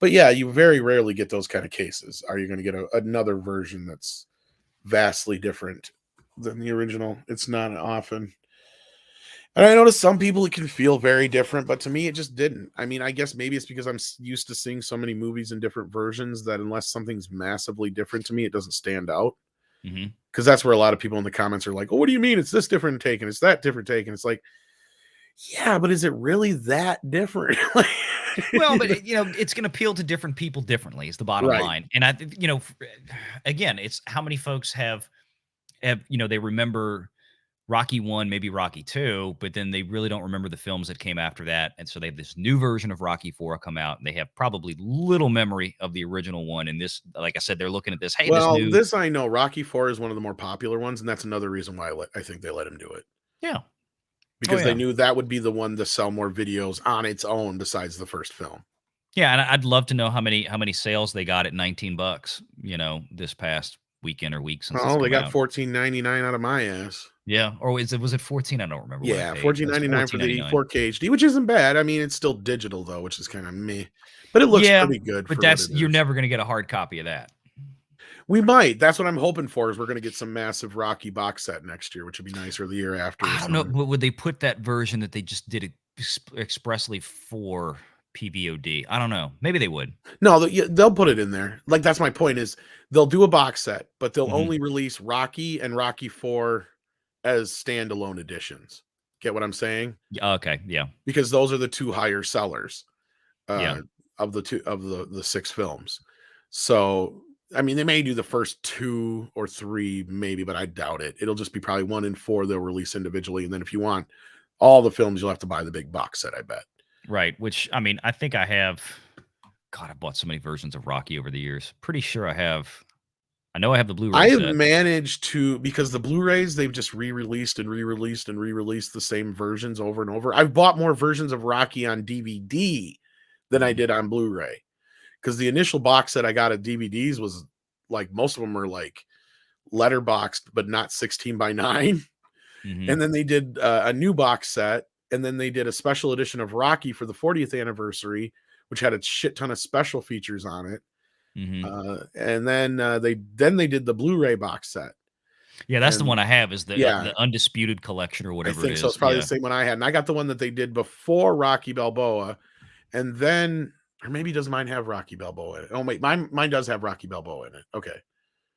But yeah, you very rarely get those kind of cases. Are you going to get another version that's vastly different than the original? It's not often. And I noticed some people it can feel very different, but to me it just didn't. I mean, I guess maybe it's because I'm used to seeing so many movies in different versions that unless something's massively different to me, it doesn't stand out. Because that's where a lot of people in the comments are like, oh, what do you mean it's this different take and it's that different take? And it's like, yeah, but is it really that different? Well, but it's going to appeal to different people differently is the bottom line. And I think, again, it's how many folks have, they remember Rocky 1, maybe Rocky 2, but then they really don't remember the films that came after that. And so they have this new version of Rocky 4 come out, and they have probably little memory of the original one. And this, like I said, they're looking at this. Hey, this I know Rocky 4 is one of the more popular ones, and that's another reason why I think they let him do it. Yeah. Because they knew that would be the one to sell more videos on its own besides the first film. Yeah, and I'd love to know how many sales they got at $19, this past weekend or week since. Oh, they got $14.99 out of my ass. Yeah, or was it 14? I don't remember. Yeah, $14.99 for the 4K HD, which isn't bad. I mean, it's still digital though, which is kind of meh. But it looks pretty good. But you're never going to get a hard copy of that. We might. That's what I'm hoping for. Is we're going to get some massive Rocky box set next year, which would be nice, or the year after. I don't know. But would they put that version that they just did expressly for PVOD? I don't know. Maybe they would. No, they'll put it in there. Like that's my point. Is they'll do a box set, but they'll only release Rocky and Rocky 4 as standalone editions. Get what I'm saying? Okay. Yeah. Because those are the two higher sellers of the 6 films. So. I mean, they may do the first 2 or 3, maybe, but I doubt it. It'll just be probably 1 and 4 they'll release individually. And then if you want all the films, you'll have to buy the big box set, I bet. Right. Which, I mean, I think I have, God, I bought so many versions of Rocky over the years. Pretty sure I have. I know I have the Blu-ray I have managed to, because the Blu-rays, they've just re-released and re-released and re-released the same versions over and over. I've bought more versions of Rocky on DVD than I did on Blu-ray. Because the initial box set I got at DVDs was like, most of them are like letterboxed, but not 16:9. And then they did a new box set, and then they did a special edition of Rocky for the 40th anniversary, which had a shit ton of special features on it. And then they did the Blu-ray box set. Yeah, that's the one I have, is the Undisputed Collection or whatever I think it is. So it's probably the same one I had. And I got the one that they did before Rocky Balboa, and then... Or maybe does mine have Rocky Balboa in it? Oh, wait, mine does have Rocky Balboa in it. Okay.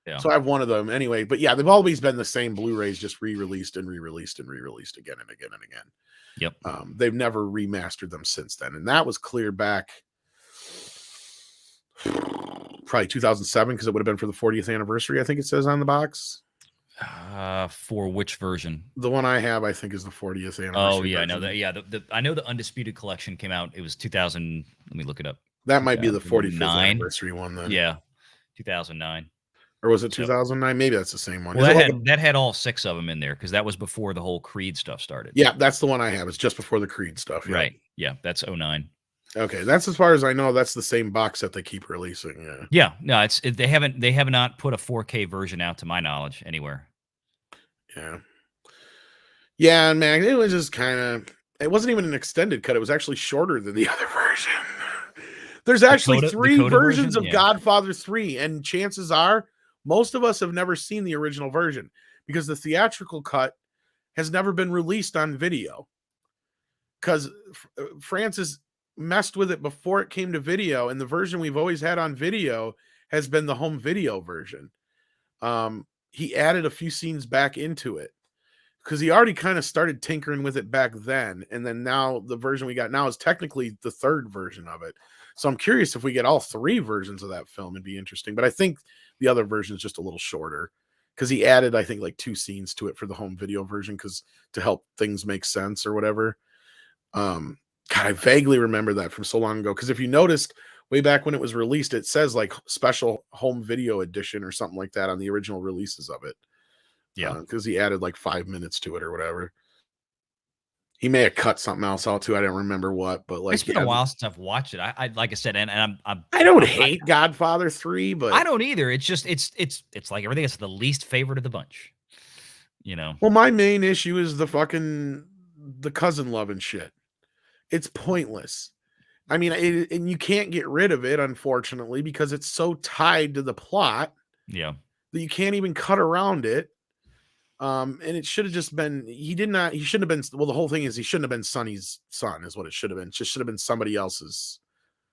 Yeah. So I have one of them anyway. But yeah, they've always been the same Blu-rays, just re-released and re-released and re-released again and again and again. Yep. They've never remastered them since then. And that was clear back probably 2007 because it would have been for the 40th anniversary. I think it says on the box. For which version? The one I have, I think, is the 40th anniversary. Oh yeah, version. no, that yeah. I know the Undisputed Collection came out. It was 2000. Let me look it up. That might be the 45th 2009? anniversary one then. Yeah, 2009. Or was it 2009? Maybe that's the same one. Well, Is it like that had all 6 of them in there because that was before the whole Creed stuff started. yeah, that's the one I have. It's just before the Creed stuff. Yeah. Right. Yeah, that's 09. Okay, that's as far as I know. That's the same box set they keep releasing. Yeah. Yeah. No, they have not put a 4K version out to my knowledge anywhere. Yeah. Yeah, and man, it was just kind of. It wasn't even an extended cut. It was actually shorter than the other version. There's actually 3 versions of Godfather 3, and chances are most of us have never seen the original version because the theatrical cut has never been released on video. Because Francis messed with it before it came to video, and the version we've always had on video has been the home video version. He added a few scenes back into it because he already kind of started tinkering with it back then, and then now the version we got now is technically the 3rd version of it. So I'm curious if we get all 3 versions of that film, it'd be interesting. But I think the other version is just a little shorter because he added, I think, like 2 scenes to it for the home video version because to help things make sense or whatever. God, I vaguely remember that from so long ago. Because if you noticed way back when it was released, it says like special home video edition or something like that on the original releases of it. Yeah. Because he added like 5 minutes to it or whatever. He may have cut something else out too. I don't remember what, but like it's been a while since I've watched it. I like I said, and I don't hate Godfather 3, but I don't either. It's just it's like everything. It's the least favorite of the bunch. You know. Well, my main issue is the cousin love and shit. It's pointless. I mean, and you can't get rid of it, unfortunately, because it's so tied to the plot. Yeah. That you can't even cut around it. And it should have just been, he shouldn't have been, well, the whole thing is he shouldn't have been Sonny's son is what it should have been. It just should have been somebody else's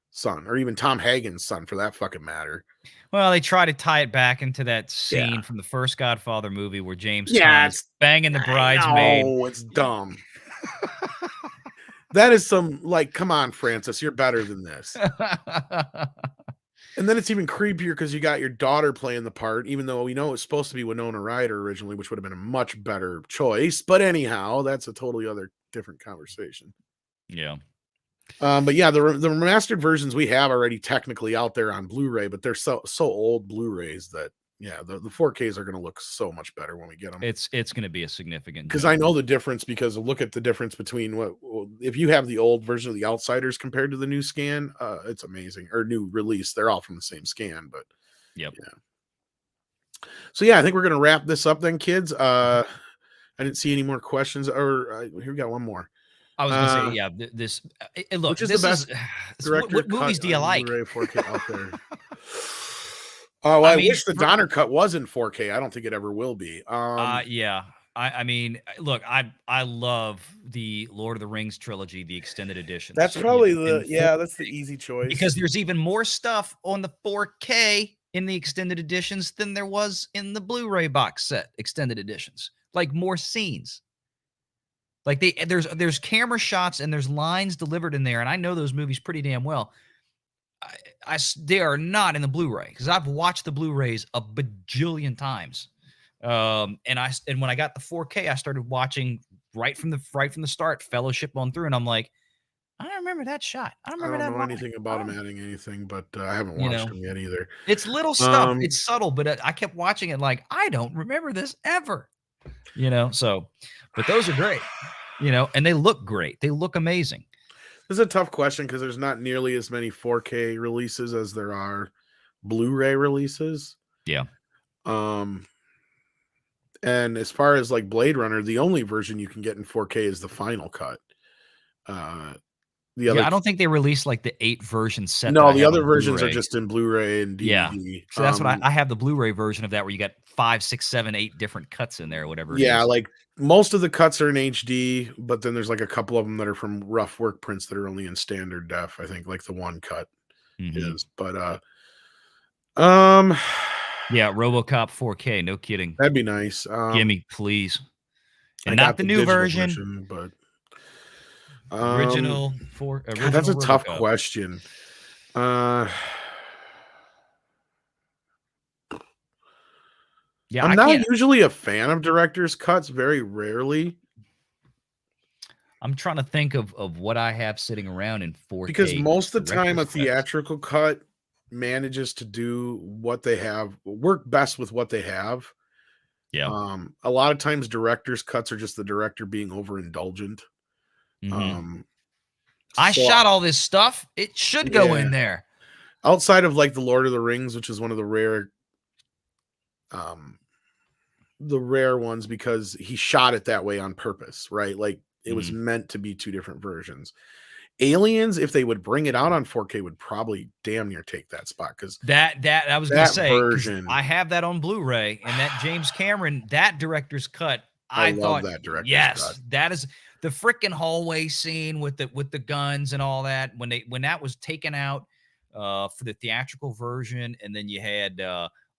son or even Tom Hagen's son for that fucking matter. Well, they try to tie it back into that scene from the first Godfather movie where James it's banging the bridesmaid. Oh, it's dumb. That is some, like, come on, Francis, you're better than this. And then it's even creepier because you got your daughter playing the part, even though we know it was supposed to be Winona Ryder originally, which would have been a much better choice. But anyhow, that's a totally different conversation. Yeah. But yeah, the remastered versions we have already technically out there on Blu-ray, but they're so old Blu-rays that yeah, the 4Ks are going to look so much better when we get them. It's going to be a significant because I know the difference because look at the difference between if you have the old version of The Outsiders compared to the new scan, it's amazing or new release. They're all from the same scan, but yep. Yeah. So yeah, I think we're going to wrap this up then, kids. I didn't see any more questions or here we got one more. I was going to say, yeah, this look, which is the best director what movies do you like? Blu-ray 4K out there. Oh, I wish the Donner cut was in 4K. I don't think it ever will be. Yeah. I mean, look, I love the Lord of the Rings trilogy, the extended edition. That's probably that's the easy choice. Because there's even more stuff on the 4K in the extended editions than there was in the Blu-ray box set extended editions. Like more scenes. Like there's camera shots and there's lines delivered in there, and I know those movies pretty damn well. They are not in the Blu-ray because I've watched the Blu-rays a bajillion times. And when I got the 4K, I started watching right from the start, Fellowship on through, and I'm like, I don't remember that shot. I don't know anything about him adding anything, but I haven't watched him yet either. It's little stuff. It's subtle, but I kept watching it like I don't remember this ever. So, but those are great. And they look great. They look amazing. This is a tough question because there's not nearly as many 4K releases as there are Blu-ray releases. Yeah. And as far as like Blade Runner, the only version you can get in 4K is the final cut. I don't think they released like the 8 version set. No, the other versions are just in Blu-ray and DVD. Yeah. So that's what I have the Blu-ray version of that where you got 5, 6, 7, 8 different cuts in there, or whatever. Yeah, like most of the cuts are in HD, but then there's like a couple of them that are from rough work prints that are only in standard def. I think like the one cut is, but yeah, RoboCop 4K, no kidding. That'd be nice. Gimme, please. And not the new version, but original. That's a tough question. Yeah, I'm I not can't. usually a fan of director's cuts, very rarely, I'm trying to think of what I have sitting around in 4K because most of the time a director's cuts. theatrical cut manages to do what they have, work best with what they have. Yeah. A lot of times director's cuts are just the director being overindulgent. Mhm. I So shot all this stuff. It should go yeah, in there. outside of like the Lord of the Rings, which is one of um the rare ones because he shot it that way on purpose, right? Like it was Mhm. meant to be two different versions. Aliens, if they would bring it out on 4K, would probably damn near take that spot because That I was gonna that say, because version, I have that on Blu-ray, and that James Cameron, that director's cut, I I love thought, that director's cut. yes, that is the freaking hallway scene with the guns and all that. When that was taken out for the theatrical version, and then you had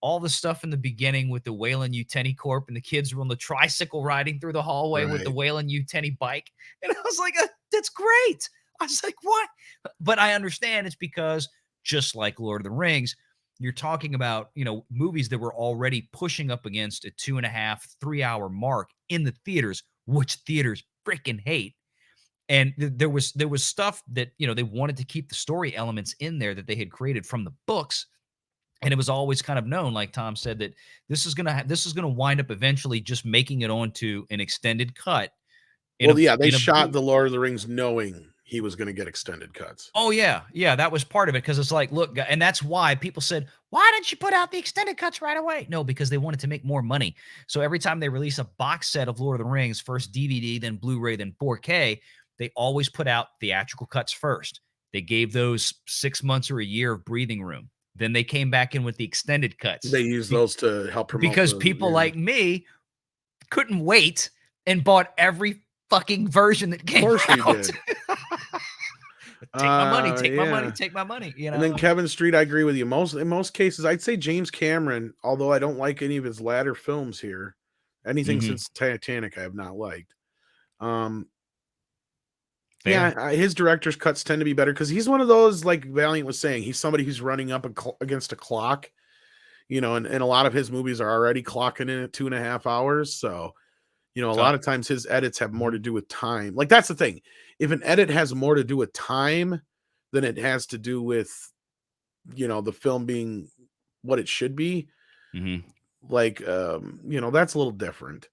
all the stuff in the beginning with the Wayland Uteni Corp, and the kids were on the tricycle riding through the hallway with the Right. Wayland Uteni bike, and I was like, that's great. I was like, what? But I understand it's because, just like Lord of the Rings, you're talking about, movies that were already pushing up against a 2.5, 3 hour mark in the theaters, which theaters freaking hate. And there was stuff that, they wanted to keep the story elements in there that they had created from the books. And it was always kind of known, like Tom said, that this is gonna wind up eventually just making it onto an extended cut Well, yeah, they in a shot blue. the Lord of the Rings knowing he was going to get extended cuts. Oh yeah, yeah, that was part of it because it's like, look, and that's why people said, "Why didn't you put out the extended cuts right away?" No, because they wanted to make more money. So every time they release a box set of Lord of the Rings, first DVD, then Blu-ray, then 4K, they always put out theatrical cuts first. They gave those 6 months or a year of breathing room. Then they came back in with the extended cuts They use those to help promote because people yeah. like me couldn't wait and bought every fucking version that Of came course we out. did. Take my money, take my money, Yeah. take my money. And then Kevin Street, I agree with you. In most cases, I'd say James Cameron, although I don't like any of his latter films here, anything Mhm. since Titanic, I have not liked. Fair. Yeah, his director's cuts tend to be better because he's one of those, like Valiant was saying, he's somebody who's running up against a clock, and a lot of his movies are already clocking in at 2.5 hours. So, a lot of times his edits have more to do with time. Like that's the thing. If an edit has more to do with time than it has to do with, the film being what it should be, Mhm. like, that's a little different.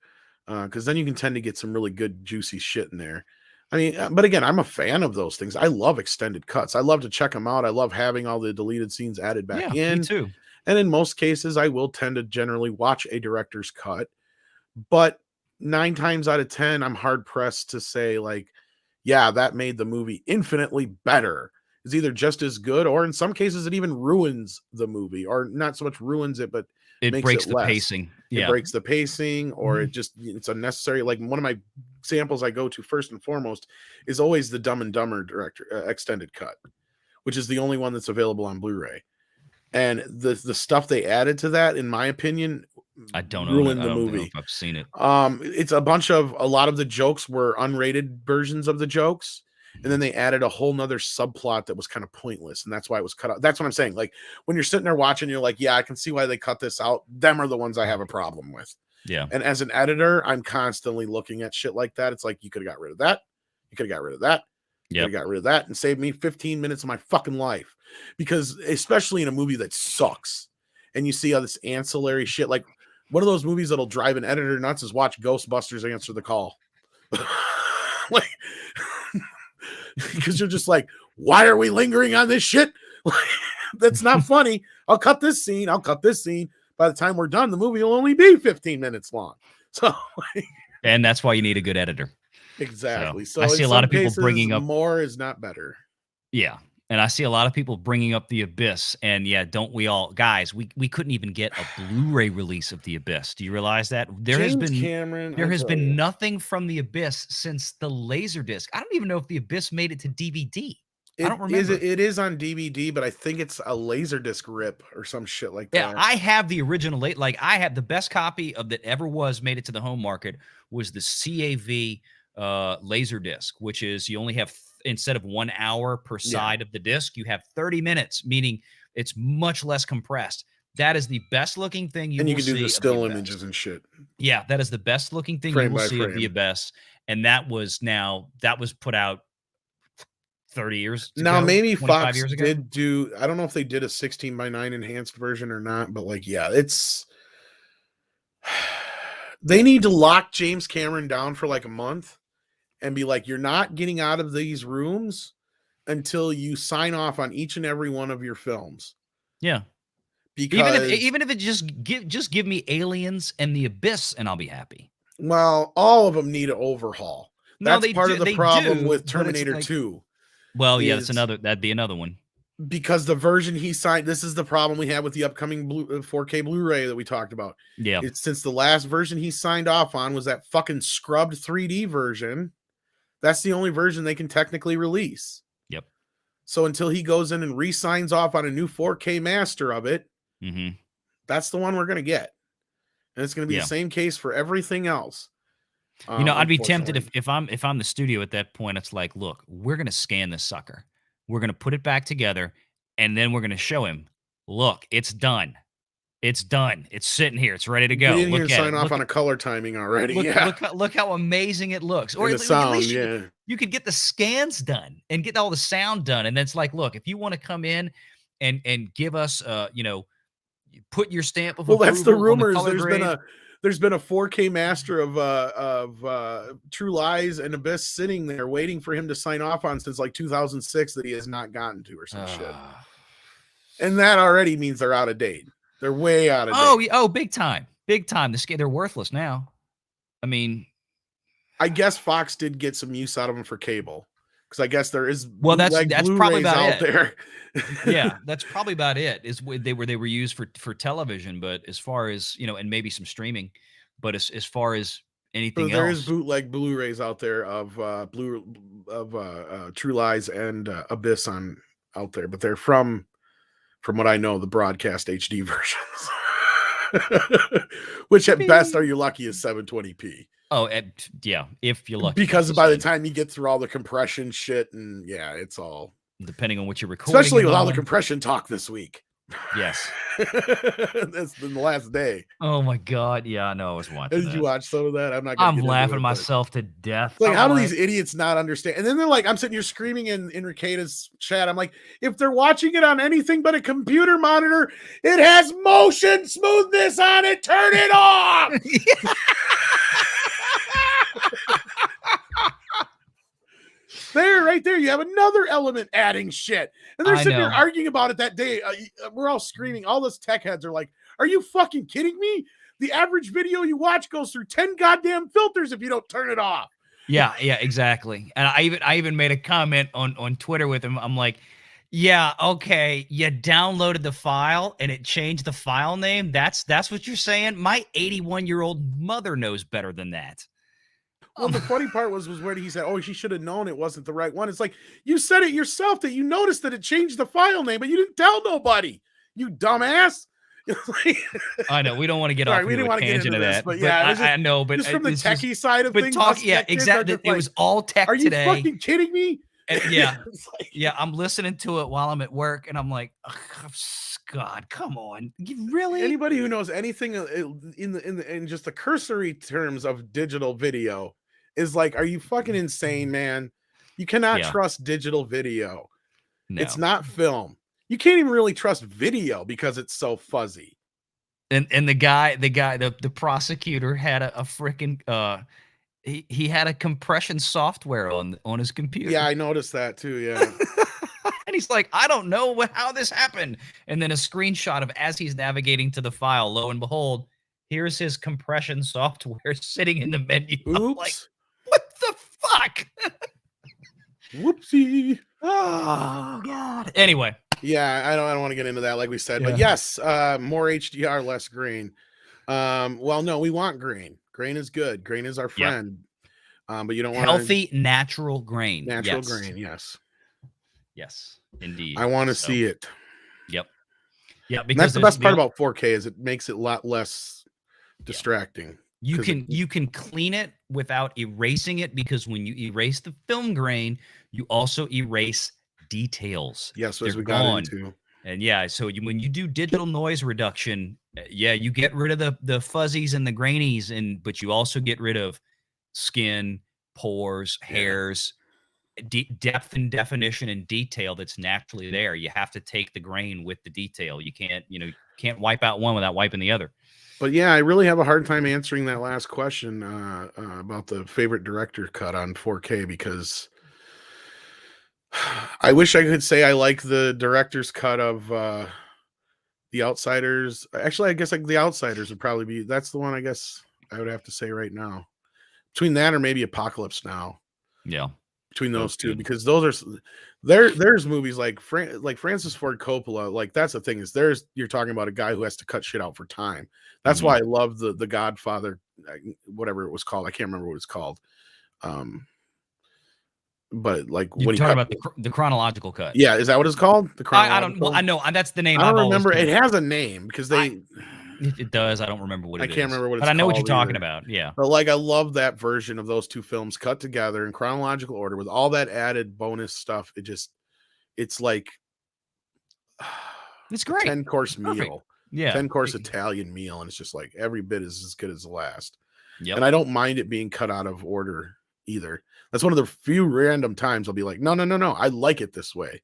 Because then you can tend to get some really good juicy shit in there. I mean, but again, I'm a fan of those things. I love extended cuts. I love to check them out. I love having all the deleted scenes added back Yeah, in. me too. And in most cases, I will tend to generally watch a director's cut. But 9 times out of 10, I'm hard pressed to say, like, yeah, that made the movie infinitely better. It's either just as good, or in some cases, it even ruins the movie, or not so much ruins it, but It makes breaks it the less. pacing. It Yeah. breaks the pacing, or it's unnecessary. Like one of my examples I go to first and foremost is always the Dumb and Dumber director extended cut, which is the only one that's available on Blu-ray. And the stuff they added to that, in my opinion, I don't own it. ruined I the don't know movie. if I've seen it. It's a lot of the jokes were unrated versions of the jokes, and then they added a whole nother subplot that was kind of pointless, and that's why it was cut out. That's what I'm saying. Like when you're sitting there watching, you're like, yeah, I can see why they cut this out. Them are the ones I have a problem with. Yeah. And as an editor, I'm constantly looking at shit like that. It's like, you could have got rid of that. You could have got rid of that. You could have got rid of that and saved me 15 minutes of my fucking life. Because especially in a movie that sucks and you see all this ancillary shit, like one of those movies that'll drive an editor nuts is watch Ghostbusters Answer the Call. Like, because you're just like, why are we lingering on this shit? That's not funny. I'll cut this scene. I'll cut this scene. By the time we're done, the movie will only be 15 minutes long. So, And that's why you need a good editor. exactly. So I see a lot of people cases, bringing up more is not better. Yeah. And I see a lot of people bringing up The Abyss. And yeah, don't we all, guys, we couldn't even get a Blu-ray release of The Abyss. Do you realize that? There has been nothing from The Abyss since the Laserdisc. I don't even know if The Abyss made it to DVD. I don't remember. It is on DVD, but I think it's a Laserdisc rip or some shit like that. Yeah, I have the original. I have the best copy of that ever made it to the home market was the CAV Laserdisc, which is you only have instead of 1 hour per side of the disc, you have 30 minutes, meaning it's much less compressed. That is the best looking thing you And will you can do see the of still Abyss. images and shit. Yeah, that is the best looking thing Frame you will by see of the frame. Abyss. And that was put out 30 years Now, ago, maybe 25 Fox years ago. did do, I don't know if they did a 16:9 enhanced version or not, but like, yeah, it's, they need to lock James Cameron down for like a month and be like, you're not getting out of these rooms until you sign off on each and every one of your films. Yeah. Because Even if it just give me Aliens and the Abyss and I'll be happy. well, all of them need an overhaul. No, That's they part do, of the they problem do, with but it's Terminator like, 2. well, yeah, that'd be another one. Because the version he signed, this is the problem we have with the upcoming 4K Blu-ray that we talked about. Yeah. It's since the last version he signed off on was that fucking scrubbed 3D version. That's the only version they can technically release. Yep. So until he goes in and re-signs off on a new 4K master of it, that's the one we're going to get. And it's going to be the same case for everything else. I'd be tempted if I'm the studio at that point. It's like, look, we're going to scan this sucker. We're going to put it back together, and then we're going to show him, look, it's done. It's done. It's sitting here. It's ready to go. Get in here Look and at sign it. off on a color timing already. Look how amazing it looks. Or and the at sound, least you could get the scans done and get all the sound done. And then it's like, look, if you want to come in and give us, put your stamp of well, that's the approval on rumors. color There's been a 4K master of True Lies and Abyss sitting there waiting for him to sign off on since like 2006 that he has not gotten to or some shit. And that already means they're out of date. They're way out of date. Oh, big time. Big time. They're worthless now. I mean, I guess Fox did get some use out of them for cable. Because I guess there is that's probably about out there. Yeah, that's probably about it. Is they were used for television, but as far as and maybe some streaming, but as far as anything else, there is bootleg Blu-rays out there of True Lies and Abyss out there, but they're from what I know, the broadcast HD versions, which at best are you lucky is 720p. Oh, yeah, if you're lucky. Because by the time you get through all the compression shit and it's all depending on what you're recording. Especially with all the compression talk this week. Yes. That's been the last day. Oh my God. Yeah, I know. I was watching. Did you watch some of that? I'm laughing myself to death. Like, how do these idiots not understand? And then they're like, I'm sitting here screaming in Ricada's chat. I'm like, if they're watching it on anything but a computer monitor, it has motion smoothness on it. Turn it off. Right there, you have another element adding shit, and they're sitting there arguing about it that day. We're all screaming. All those tech heads are like, "Are you fucking kidding me? The average video you watch goes through 10 goddamn filters if you don't turn it off." Yeah, exactly. And I even made a comment on Twitter with him. I'm like, yeah, okay, you downloaded the file and it changed the file name. That's what you're saying. My 81-year-old mother knows better than that. Well, the funny part was where he said, "Oh, she should have known it wasn't the right one." It's like, you said it yourself that you noticed that it changed the file name, but you didn't tell nobody. You dumbass. I know we don't want to get off into a tangent of that, but yeah, I know, but just from the techie side of things. Exactly. It was all tech today. Are you fucking kidding me? And yeah, yeah. I'm listening to it while I'm at work, and I'm like, God, come on, you really? Anybody who knows anything in just the cursory terms of digital video is like, are you fucking insane, man? You cannot trust digital video. No. It's not film. You can't even really trust video because it's so fuzzy. And the prosecutor had a freaking he had a compression software on his computer. Yeah, I noticed that too. Yeah. And he's like, I don't know how this happened. And then a screenshot of as he's navigating to the file. Lo and behold, here's his compression software sitting in the menu. I'm like, what the fuck? Whoopsie. Oh God. Anyway. Yeah, I don't want to get into that, like we said, but yes, more HDR, less grain. Well, no, we want grain. Grain is good. Grain is our friend. But you don't want healthy, natural grain. Natural grain, yes. Yes, indeed. I want to see it. Yep. Yeah, because that's the best part about 4K is it makes it a lot less distracting. You can clean it without erasing it, because when you erase the film grain, you also erase details. Yes, as we got into. And yeah, so when you do digital noise reduction, yeah, you get rid of the fuzzies and the grainies, but you also get rid of skin, pores, hairs, depth and definition and detail that's naturally there. You have to take the grain with the detail. You can't wipe out one without wiping the other. But yeah, I really have a hard time answering that last question about the favorite director cut on 4K, because I wish I could say I like the director's cut of The Outsiders. Actually, I guess like The Outsiders would probably be, that's the one I guess I would have to say right now. Between that or maybe Apocalypse Now. Yeah. Between those two, good. because those are there's movies like Francis Ford Coppola, like that's the thing, is you're talking about a guy who has to cut shit out for time. That's why I love the Godfather, whatever it was called. I can't remember what it's called. But like You're when talking about the chronological cut. Yeah, is that what it's called? The chronological? I know that's the name. I don't remember. It has a name because it does. I don't remember what it is. I can't remember what it's called. But I know what you're talking either. about. Yeah. But like I love that version of those two films cut together in chronological order with all that added bonus stuff. It's like it's great. 10-course meal. Yeah. 10-course Italian meal, and it's just like every bit is as good as the last. Yep. And I don't mind it being cut out of order either. That's one of the few random times I'll be like, no, I like it this way.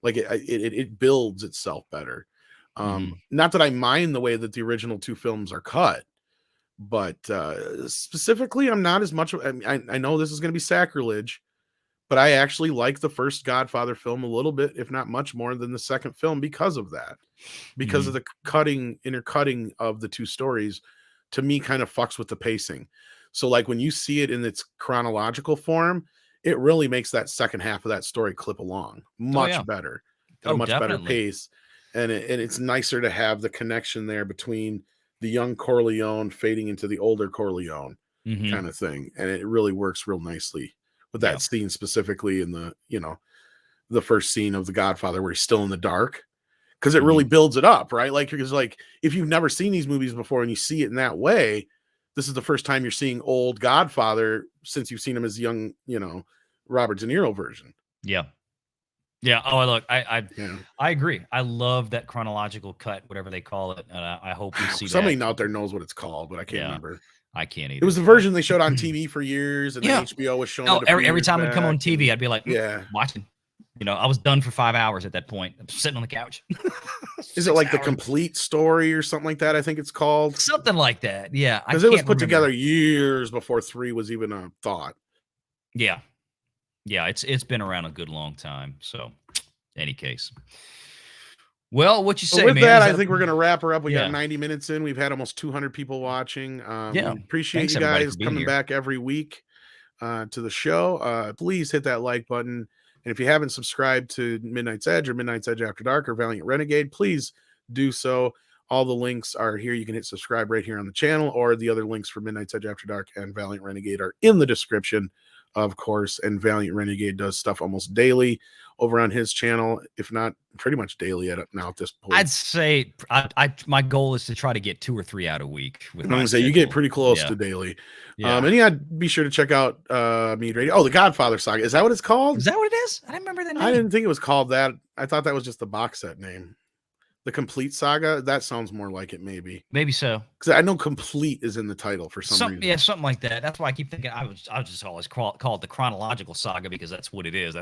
Like it builds itself better. Not that I mind the way that the original two films are cut, but specifically, I'm not as much. I know this is going to be sacrilege, but I actually like the first Godfather film a little bit, if not much more, than the second film because of that. Because of the intercutting of the two stories, to me, kind of fucks with the pacing. So, like when you see it in its chronological form, it really makes that second half of that story clip along much better, at a much better pace. And it's nicer to have the connection there between the young Corleone fading into the older Corleone kind of thing. And it really works real nicely with that scene, specifically in the first scene of The Godfather where he's still in the dark, because it really builds it up, right? Like, because like if you've never seen these movies before and you see it in that way, this is the first time you're seeing old Godfather since you've seen him as young, Robert De Niro version. Yeah. Yeah. Oh, look, I agree. I love that chronological cut, whatever they call it. And I hope we see somebody out there knows what it's called, but I can't remember. I can't either. It was the version they showed on TV for years, and then HBO was showing it every time it come on TV, I'd be like, watching. I was done for 5 hours at that point. I'm sitting on the couch. Is it like The Complete Story or something like that? I think it's called something like that. Yeah, because it was put together years before 3 was even a thought. Yeah. Yeah, it's been around a good long time. So, any case. Well, what you say, with man? That, I think we're going to wrap her up. We got 90 minutes in. We've had almost 200 people watching. We appreciate you guys coming back every week to the show. Please hit that like button. And if you haven't subscribed to Midnight's Edge or Midnight's Edge After Dark or Valiant Renegade, please do so. All the links are here. You can hit subscribe right here on the channel, or the other links for Midnight's Edge After Dark and Valiant Renegade are in the description, of course. And Valiant Renegade does stuff almost daily over on his channel, if not pretty much daily at this point. I'd say my goal is to try to get 2 or 3 out a week. I'm going to say you get pretty close to daily. And be sure to check out Mead Radio. Oh, the Godfather Saga. Is that what it's called? Is that what it is? I didn't remember that name. I didn't think it was called that. I thought that was just the box set name. The Complete Saga. That sounds more like it, maybe. Maybe so. Because I know Complete is in the title for some reason. Yeah, something like that. That's why I keep thinking I was just always call it the Chronological Saga, because that's what it is.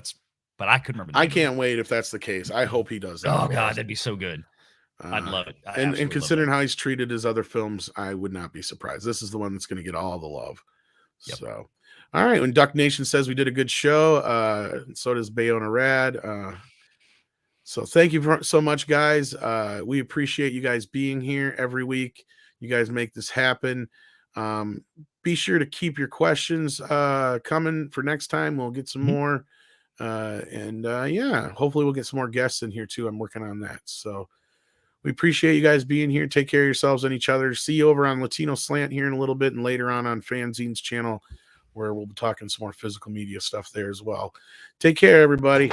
But I couldn't remember. I can't wait if that's the case. I hope he does that. Oh God, that'd be so good. I'd love it. And considering how he's treated his other films, I would not be surprised. This is the one that's going to get all the love. Yep. So, all right. When Duck Nation says we did a good show, so does Bayona Rad. So thank you so much, guys. We appreciate you guys being here every week. You guys make this happen. Be sure to keep your questions coming for next time. We'll get some more. Hopefully we'll get some more guests in here too. I'm working on that. So we appreciate you guys being here. Take care of yourselves and each other. See you over on Latino Slant here in a little bit, and later on Fanzine's channel, where we'll be talking some more physical media stuff there as well. Take care, everybody.